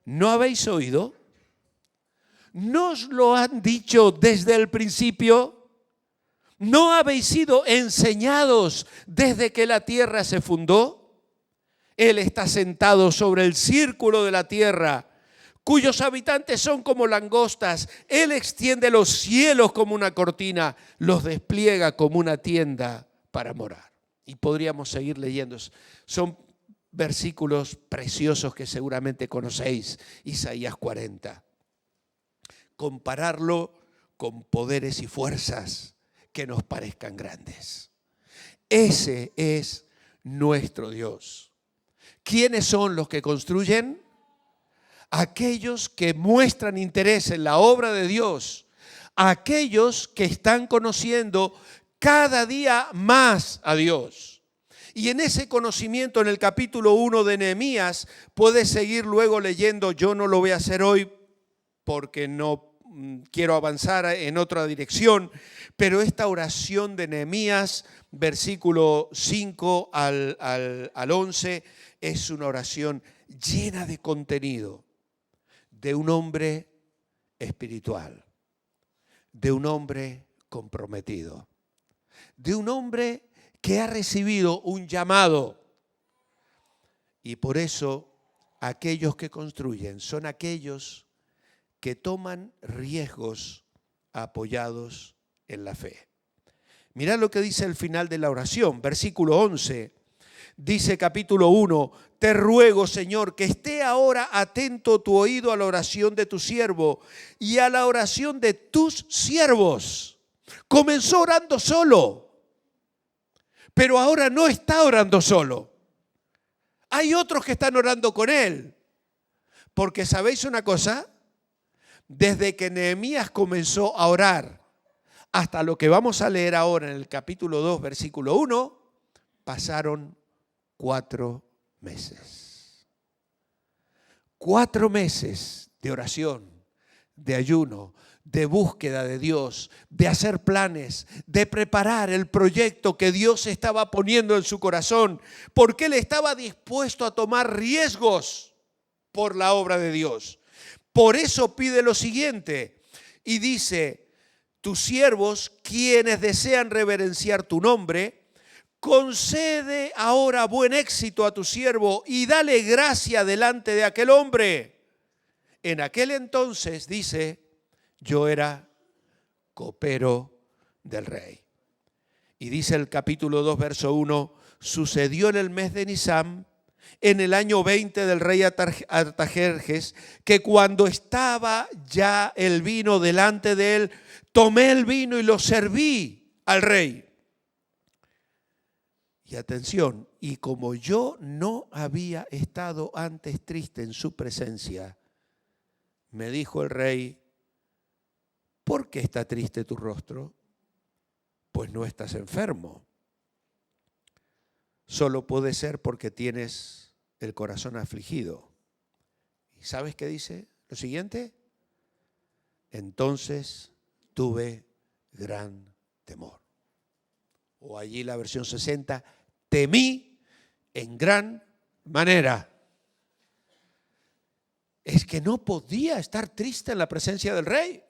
¿No habéis oído? ¿No os lo han dicho desde el principio? ¿No habéis sido enseñados desde que la tierra se fundó? Él está sentado sobre el círculo de la tierra, cuyos habitantes son como langostas. Él extiende los cielos como una cortina, los despliega como una tienda para morar. Y podríamos seguir leyendo. Son versículos preciosos que seguramente conocéis. Isaías 40. Compararlo con poderes y fuerzas que nos parezcan grandes. Ese es nuestro Dios. ¿Quiénes son los que construyen? Aquellos que muestran interés en la obra de Dios, aquellos que están conociendo cada día más a Dios. Y en ese conocimiento, en el capítulo 1 de Nehemías, puedes seguir luego leyendo. Yo no lo voy a hacer hoy porque no quiero avanzar en otra dirección, pero esta oración de Nehemías, versículo 5 al 11, es una oración llena de contenido, de un hombre espiritual, de un hombre comprometido, de un hombre que ha recibido un llamado. Y por eso aquellos que construyen son aquellos que toman riesgos apoyados en la fe. Mirad lo que dice el final de la oración, versículo 11. Dice capítulo 1, te ruego, Señor, que esté ahora atento tu oído a la oración de tu siervo y a la oración de tus siervos. Comenzó orando solo, pero ahora no está orando solo. Hay otros que están orando con él. Porque ¿sabéis una cosa? Desde que Nehemías comenzó a orar hasta lo que vamos a leer ahora en el capítulo 2, versículo 1, pasaron 4 meses. 4 meses de oración, de ayuno, de búsqueda de Dios, de hacer planes, de preparar el proyecto que Dios estaba poniendo en su corazón, porque él estaba dispuesto a tomar riesgos por la obra de Dios. Por eso pide lo siguiente y dice: tus siervos, quienes desean reverenciar tu nombre, concede ahora buen éxito a tu siervo y dale gracia delante de aquel hombre. En aquel entonces, dice, yo era copero del rey. Y dice el capítulo 2, verso 1, sucedió en el mes de Nisán, en el año 20 del rey Artajerjes, que cuando estaba ya el vino delante de él, tomé el vino y lo serví al rey. Y atención, y como yo no había estado antes triste en su presencia, me dijo el rey, ¿por qué está triste tu rostro? Pues no estás enfermo. Solo puede ser porque tienes el corazón afligido. ¿Y sabes qué dice? Lo siguiente. Entonces tuve gran temor. O allí la versión 60, temí en gran manera. Es que no podía estar triste en la presencia del rey.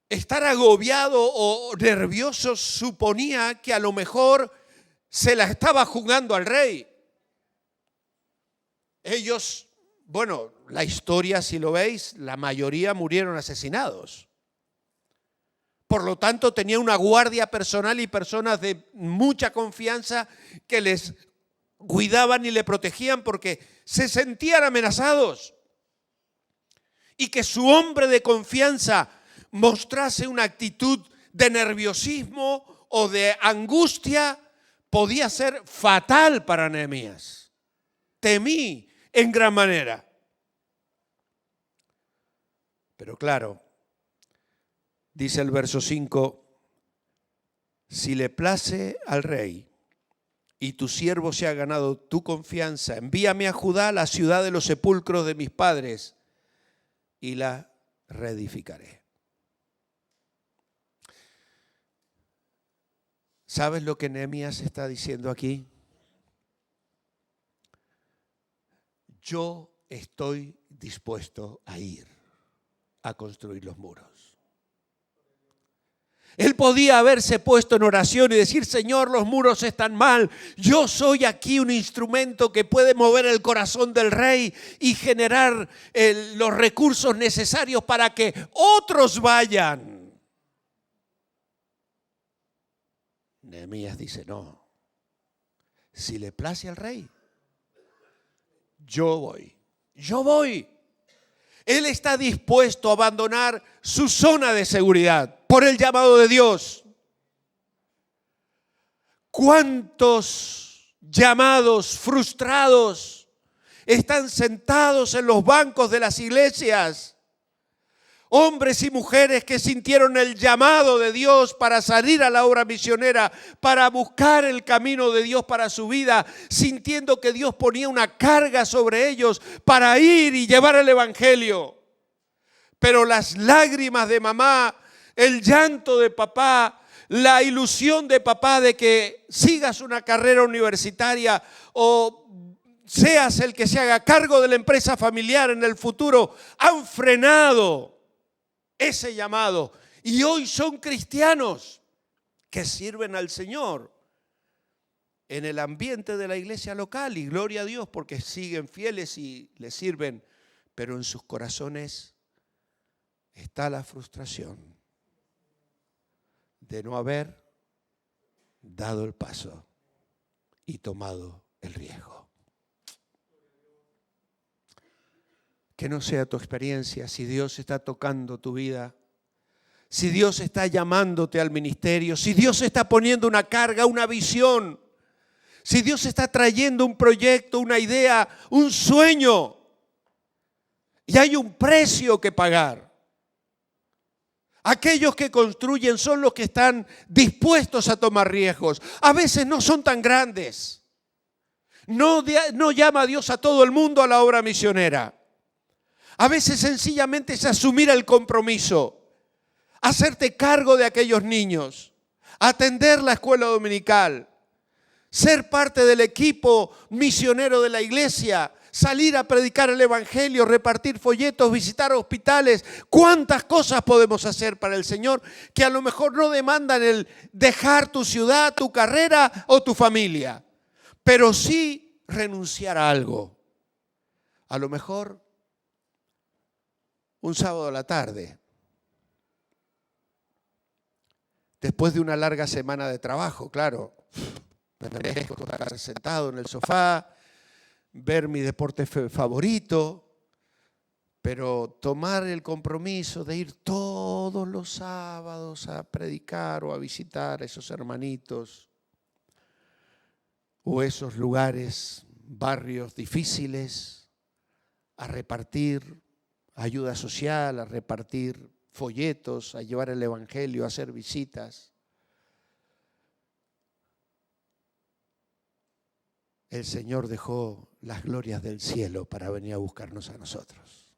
Estar agobiado o nervioso suponía que a lo mejor se la estaba jugando al rey. Ellos, bueno, la historia, si lo veis, la mayoría murieron asesinados. Por lo tanto, tenía una guardia personal y personas de mucha confianza que les cuidaban y le protegían porque se sentían amenazados. Y que su hombre de confianza mostrase una actitud de nerviosismo o de angustia podía ser fatal para Nehemías. Temí en gran manera. Pero claro, dice el verso 5, si le place al rey y tu siervo se ha ganado tu confianza, envíame a Judá, la ciudad de los sepulcros de mis padres, y la reedificaré. ¿Sabes lo que Nehemías está diciendo aquí? Yo estoy dispuesto a ir a construir los muros. Él podía haberse puesto en oración y decir, Señor, los muros están mal. Yo soy aquí un instrumento que puede mover el corazón del rey y generar los recursos necesarios para que otros vayan. Nehemías dice, no, si le place al rey, yo voy. Él está dispuesto a abandonar su zona de seguridad por el llamado de Dios. ¿Cuántos llamados frustrados están sentados en los bancos de las iglesias? Hombres y mujeres que sintieron el llamado de Dios para salir a la obra misionera, para buscar el camino de Dios para su vida, sintiendo que Dios ponía una carga sobre ellos para ir y llevar el evangelio. Pero las lágrimas de mamá, el llanto de papá, la ilusión de papá de que sigas una carrera universitaria o seas el que se haga cargo de la empresa familiar en el futuro, han frenado ese llamado. Y hoy son cristianos que sirven al Señor en el ambiente de la iglesia local. Y gloria a Dios porque siguen fieles y le sirven. Pero en sus corazones está la frustración de no haber dado el paso y tomado el riesgo. Que no sea tu experiencia. Si Dios está tocando tu vida, si Dios está llamándote al ministerio, si Dios está poniendo una carga, una visión, si Dios está trayendo un proyecto, una idea, un sueño, y hay un precio que pagar. Aquellos que construyen son los que están dispuestos a tomar riesgos. A veces no son tan grandes. No llama a Dios a todo el mundo a la obra misionera. A veces sencillamente es asumir el compromiso, hacerte cargo de aquellos niños, atender la escuela dominical, ser parte del equipo misionero de la iglesia, salir a predicar el evangelio, repartir folletos, visitar hospitales. ¿Cuántas cosas podemos hacer para el Señor que a lo mejor no demandan el dejar tu ciudad, tu carrera o tu familia? Pero sí renunciar a algo. A lo mejor un sábado a la tarde, después de una larga semana de trabajo, claro, me merezco estar sentado en el sofá, ver mi deporte favorito, pero tomar el compromiso de ir todos los sábados a predicar o a visitar a esos hermanitos o esos lugares, barrios difíciles, a repartir ayuda social, a repartir folletos, a llevar el evangelio, a hacer visitas. El Señor dejó las glorias del cielo para venir a buscarnos a nosotros.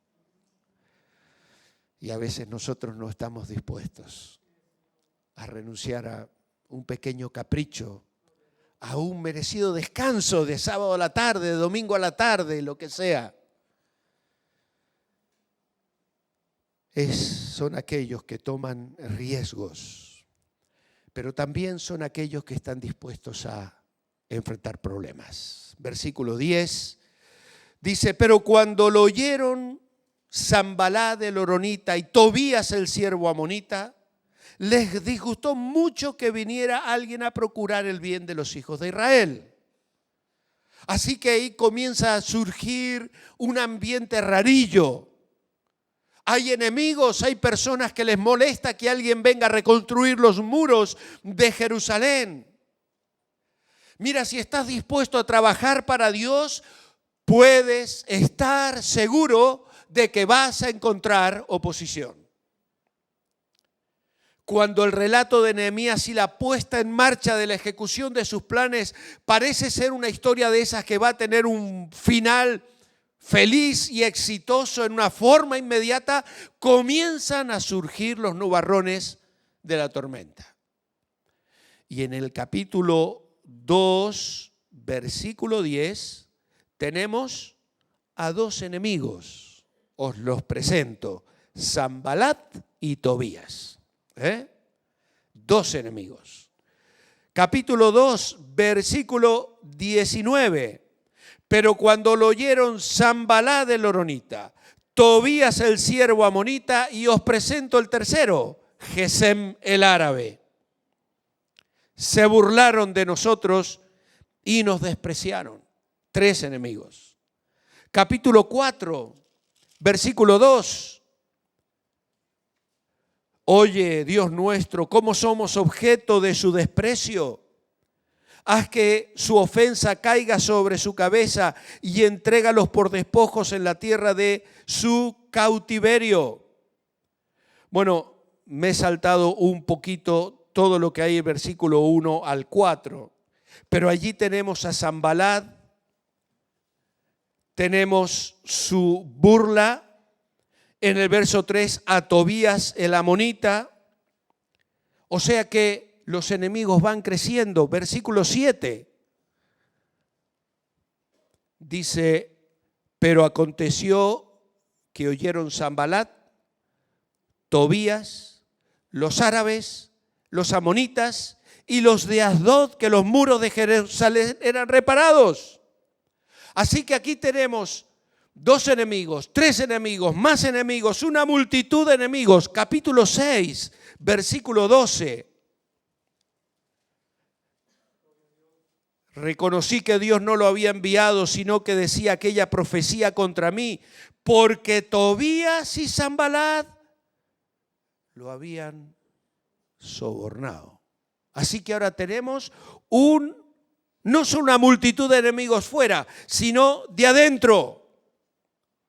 Y a veces nosotros no estamos dispuestos a renunciar a un pequeño capricho, a un merecido descanso de sábado a la tarde, de domingo a la tarde, lo que sea. Son aquellos que toman riesgos, pero también son aquellos que están dispuestos a enfrentar problemas. Versículo 10 dice, pero cuando lo oyeron Sanballat el horonita y Tobías el siervo amonita, les disgustó mucho que viniera alguien a procurar el bien de los hijos de Israel. Así que ahí comienza a surgir un ambiente rarillo. Hay enemigos, hay personas que les molesta que alguien venga a reconstruir los muros de Jerusalén. Mira, si estás dispuesto a trabajar para Dios, puedes estar seguro de que vas a encontrar oposición. Cuando el relato de Nehemías y la puesta en marcha de la ejecución de sus planes parece ser una historia de esas que va a tener un final feliz y exitoso en una forma inmediata, comienzan a surgir los nubarrones de la tormenta. Y en el capítulo 2, versículo 10, tenemos a dos enemigos. Os los presento, Sanballat y Tobías. Dos enemigos. Capítulo 2, versículo 19. Pero cuando lo oyeron Sanballat el horonita, Tobías el siervo amonita, y os presento el tercero, Gesem el árabe, se burlaron de nosotros y nos despreciaron. Tres enemigos. Capítulo 4, versículo 2. Oye, Dios nuestro, cómo somos objeto de su desprecio. Haz que su ofensa caiga sobre su cabeza y entrégalos por despojos en la tierra de su cautiverio. Bueno, me he saltado un poquito todo lo que hay en versículo 1 al 4, pero allí tenemos a Sanballat, tenemos su burla. En el verso 3, a Tobías el amonita. O sea que los enemigos van creciendo. Versículo 7 dice, pero aconteció que oyeron Sanballat, Tobías, los árabes, los amonitas y los de Asdod que los muros de Jerusalén eran reparados. Así que aquí tenemos dos enemigos, tres enemigos, más enemigos, una multitud de enemigos. Capítulo 6, versículo 12. Reconocí que Dios no lo había enviado, sino que decía aquella profecía contra mí, porque Tobías y Sanballat lo habían sobornado. Así que ahora tenemos no solo una multitud de enemigos fuera, sino de adentro.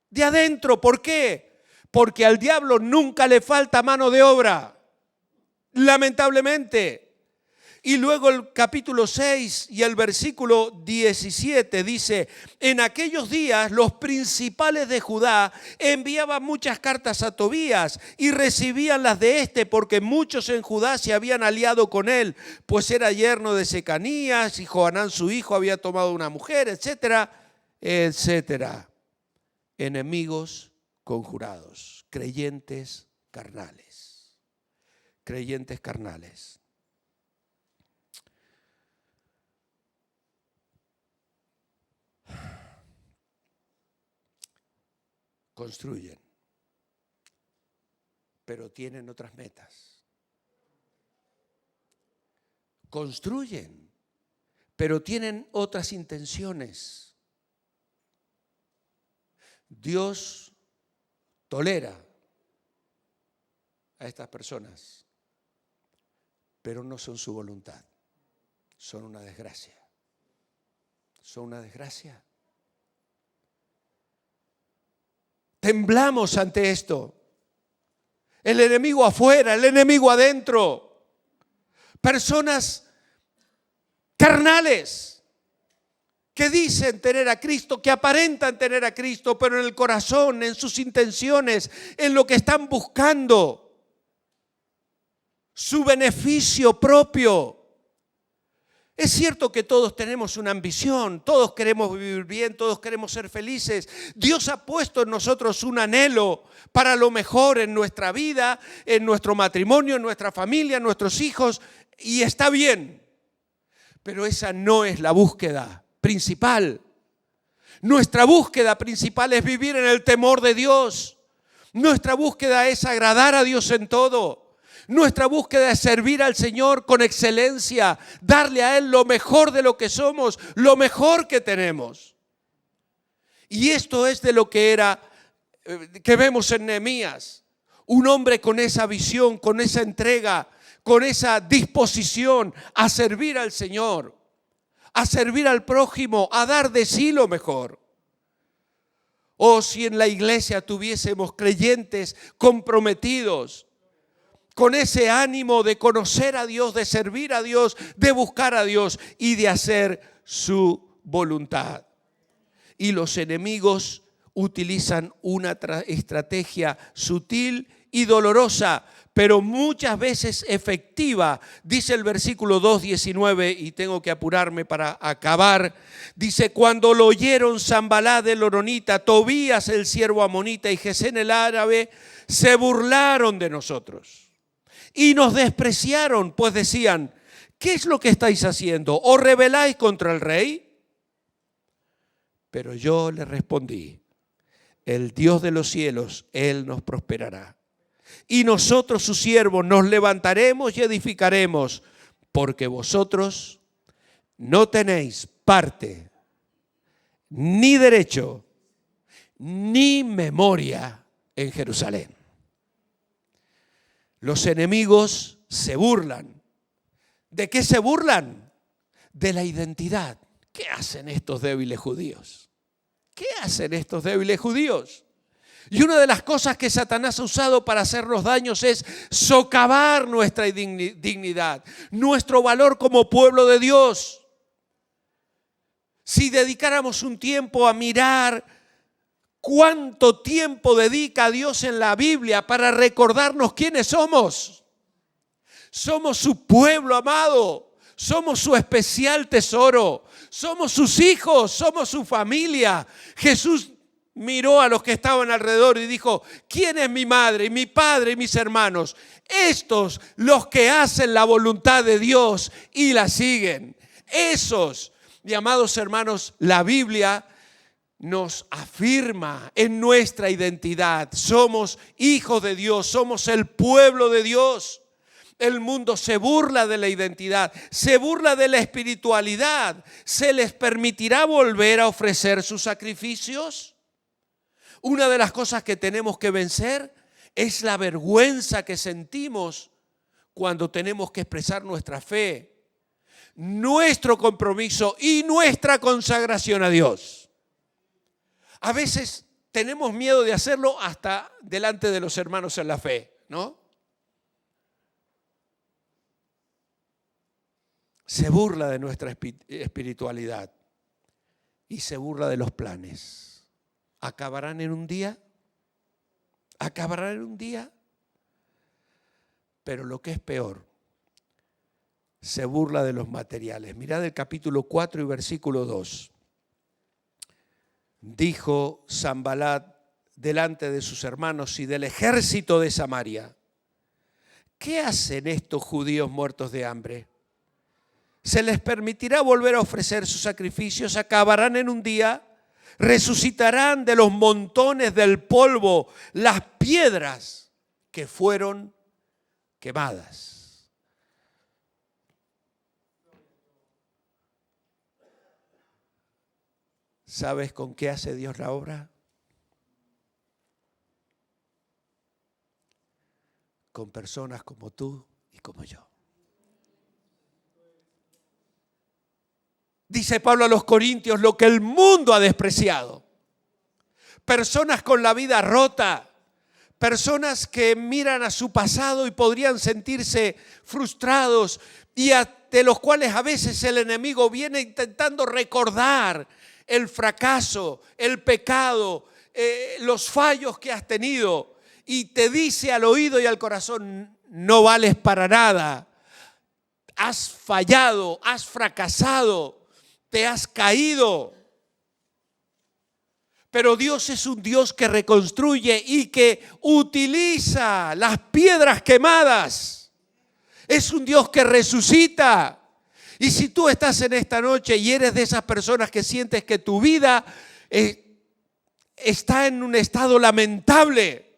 De adentro, ¿por qué? Porque al diablo nunca le falta mano de obra, lamentablemente. Y luego el capítulo 6 y el versículo 17 dice, en aquellos días los principales de Judá enviaban muchas cartas a Tobías y recibían las de éste porque muchos en Judá se habían aliado con él, pues era yerno de Secanías y Johanán su hijo había tomado una mujer, etcétera, etcétera. Enemigos conjurados, creyentes carnales, creyentes carnales. construyen, pero tienen otras metas. Construyen, pero tienen otras intenciones. Dios tolera a estas personas, pero no son su voluntad. Son una desgracia. Son una desgracia. Temblamos ante esto. El enemigo afuera, el enemigo adentro. Personas carnales que dicen tener a Cristo, que aparentan tener a Cristo, pero en el corazón, en sus intenciones, en lo que están buscando, su beneficio propio. Es cierto que todos tenemos una ambición, todos queremos vivir bien, todos queremos ser felices. Dios ha puesto en nosotros un anhelo para lo mejor en nuestra vida, en nuestro matrimonio, en nuestra familia, en nuestros hijos, y está bien. Pero esa no es la búsqueda principal. Nuestra búsqueda principal es vivir en el temor de Dios. Nuestra búsqueda es agradar a Dios en todo. Nuestra búsqueda es servir al Señor con excelencia, darle a Él lo mejor de lo que somos, lo mejor que tenemos. Y esto es de lo que vemos en Nehemías. Un hombre con esa visión, con esa entrega, con esa disposición a servir al Señor, a servir al prójimo, a dar de sí lo mejor. Oh, si en la iglesia tuviésemos creyentes comprometidos, con ese ánimo de conocer a Dios, de servir a Dios, de buscar a Dios y de hacer su voluntad. Y los enemigos utilizan una estrategia sutil y dolorosa, pero muchas veces efectiva. Dice el versículo 2:19, y tengo que apurarme para acabar. Dice: cuando lo oyeron Sanbalat el horonita, Tobías el siervo amonita y Gesén el árabe, se burlaron de nosotros y nos despreciaron, pues decían: ¿qué es lo que estáis haciendo? ¿Os rebeláis contra el rey? Pero yo le respondí: el Dios de los cielos, Él nos prosperará. Y nosotros, sus siervos, nos levantaremos y edificaremos, porque vosotros no tenéis parte, ni derecho, ni memoria en Jerusalén. Los enemigos se burlan. ¿De qué se burlan? De la identidad. ¿Qué hacen estos débiles judíos? ¿Qué hacen estos débiles judíos? Y una de las cosas que Satanás ha usado para hacernos daños es socavar nuestra dignidad, nuestro valor como pueblo de Dios. Si dedicáramos un tiempo a mirar cuánto tiempo dedica Dios en la Biblia para recordarnos quiénes somos. Somos su pueblo amado, somos su especial tesoro, somos sus hijos, somos su familia. Jesús miró a los que estaban alrededor y dijo: ¿quién es mi madre, y mi padre y mis hermanos? Estos, los que hacen la voluntad de Dios y la siguen. Esos, y amados hermanos, la Biblia nos afirma en nuestra identidad. Somos hijos de Dios, somos el pueblo de Dios. El mundo se burla de la identidad, se burla de la espiritualidad. ¿Se les permitirá volver a ofrecer sus sacrificios? Una de las cosas que tenemos que vencer es la vergüenza que sentimos cuando tenemos que expresar nuestra fe, nuestro compromiso y nuestra consagración a Dios. A veces tenemos miedo de hacerlo hasta delante de los hermanos en la fe, ¿no? Se burla de nuestra espiritualidad y se burla de los planes. ¿Acabarán en un día? ¿Acabarán en un día? Pero lo que es peor, se burla de los materiales. Mirad el capítulo 4 y versículo 2. Dijo Sanbalat delante de sus hermanos y del ejército de Samaria: ¿qué hacen estos judíos muertos de hambre? ¿Se les permitirá volver a ofrecer sus sacrificios? ¿Acabarán en un día? Resucitarán de los montones del polvo las piedras que fueron quemadas. ¿Sabes con qué hace Dios la obra? Con personas como tú y como yo. Dice Pablo a los Corintios, lo que el mundo ha despreciado. Personas con la vida rota, personas que miran a su pasado y podrían sentirse frustrados y de los cuales a veces el enemigo viene intentando recordar el fracaso, el pecado, los fallos que has tenido y te dice al oído y al corazón, no vales para nada, has fallado, has fracasado, te has caído. Pero Dios es un Dios que reconstruye y que utiliza las piedras quemadas. Es un Dios que resucita. Y si tú estás en esta noche y eres de esas personas que sientes que tu vida está en un estado lamentable,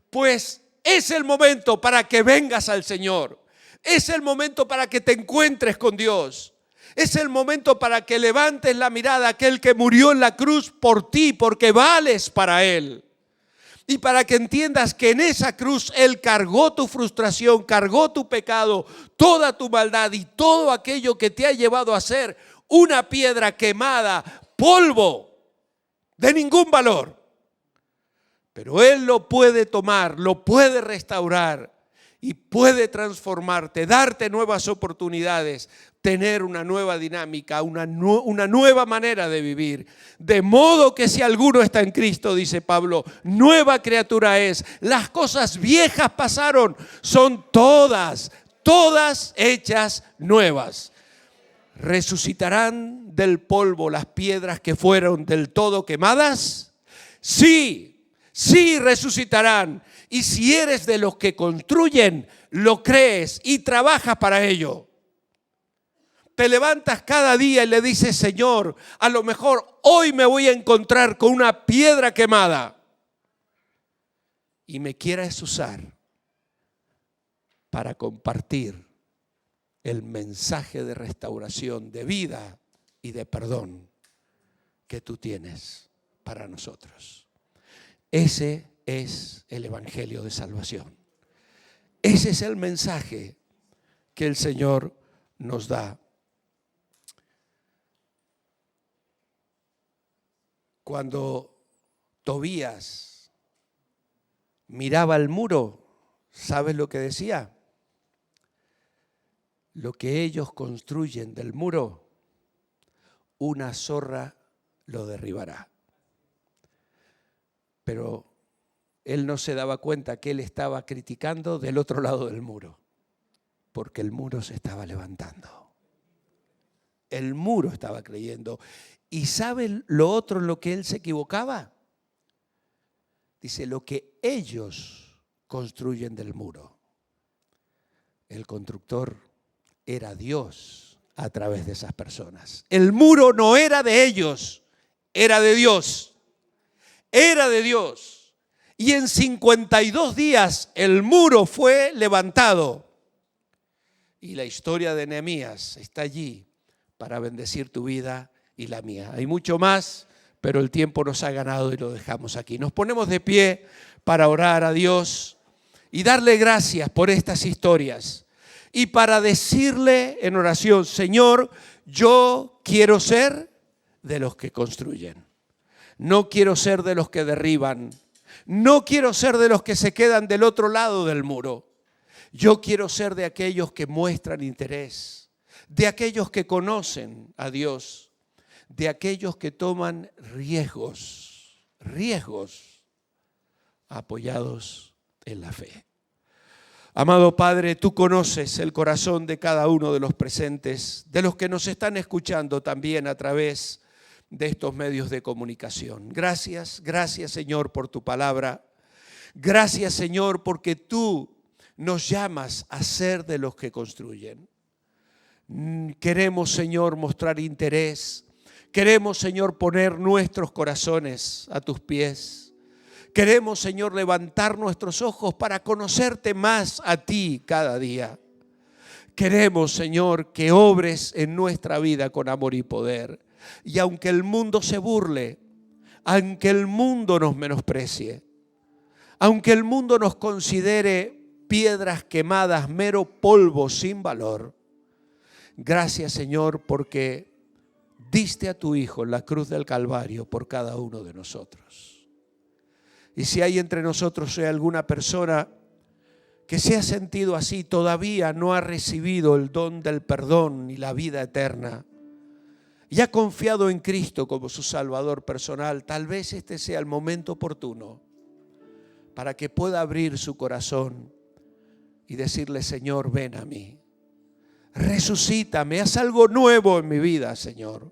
pues es el momento para que vengas al Señor. Es el momento para que te encuentres con Dios. Es el momento para que levantes la mirada a aquel que murió en la cruz por ti, porque vales para Él. Y para que entiendas que en esa cruz Él cargó tu frustración, cargó tu pecado, toda tu maldad y todo aquello que te ha llevado a ser una piedra quemada, polvo, de ningún valor. Pero Él lo puede tomar, lo puede restaurar y puede transformarte, darte nuevas oportunidades, tener una nueva dinámica, una nueva manera de vivir. De modo que si alguno está en Cristo, dice Pablo, nueva criatura es. Las cosas viejas pasaron, son todas hechas nuevas. ¿Resucitarán del polvo las piedras que fueron del todo quemadas? Sí, sí resucitarán. Y si eres de los que construyen, lo crees y trabajas para ello. Te levantas cada día y le dices, Señor, a lo mejor hoy me voy a encontrar con una piedra quemada y me quieras usar para compartir el mensaje de restauración, de vida y de perdón que tú tienes para nosotros. Ese es el Evangelio de salvación. Ese es el mensaje que el Señor nos da. Cuando Tobías miraba el muro, ¿sabes lo que decía? Lo que ellos construyen del muro, una zorra lo derribará. Pero él no se daba cuenta que él estaba criticando del otro lado del muro, porque el muro se estaba levantando. El muro estaba creyendo. ¿Y sabe lo otro en lo que él se equivocaba? Dice, lo que ellos construyen del muro. El constructor era Dios a través de esas personas. El muro no era de ellos, era de Dios. Era de Dios. Y en 52 días el muro fue levantado. Y la historia de Nehemías está allí para bendecir tu vida y la mía. Hay mucho más, pero el tiempo nos ha ganado y lo dejamos aquí. Nos ponemos de pie para orar a Dios y darle gracias por estas historias. Y para decirle en oración, Señor, yo quiero ser de los que construyen. No quiero ser de los que derriban. No quiero ser de los que se quedan del otro lado del muro. Yo quiero ser de aquellos que muestran interés, de aquellos que conocen a Dios, de aquellos que toman riesgos apoyados en la fe. Amado Padre, tú conoces el corazón de cada uno de los presentes, de los que nos están escuchando también a través de estos medios de comunicación. Gracias Señor por tu palabra. Gracias Señor porque tú nos llamas a ser de los que construyen. Queremos Señor mostrar interés. Queremos, Señor, poner nuestros corazones a tus pies. Queremos, Señor, levantar nuestros ojos para conocerte más a ti cada día. Queremos, Señor, que obres en nuestra vida con amor y poder. Y aunque el mundo se burle, aunque el mundo nos menosprecie, aunque el mundo nos considere piedras quemadas, mero polvo sin valor, gracias, Señor, porque diste a tu Hijo en la cruz del Calvario por cada uno de nosotros. Y si hay entre nosotros alguna persona que se ha sentido así, todavía no ha recibido el don del perdón y la vida eterna, y ha confiado en Cristo como su Salvador personal, tal vez este sea el momento oportuno para que pueda abrir su corazón y decirle: Señor, ven a mí. Resucítame, haz algo nuevo en mi vida, Señor.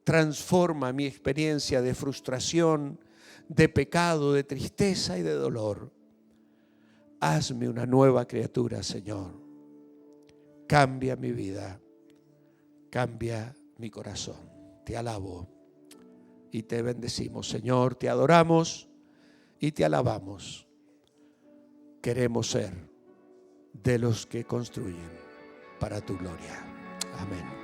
Transforma mi experiencia de frustración, de pecado, de tristeza y de dolor. Hazme una nueva criatura, Señor. Cambia mi vida, cambia mi corazón. Te alabo y te bendecimos, Señor. Te adoramos y te alabamos. Queremos ser de los que construyen para tu gloria. Amén.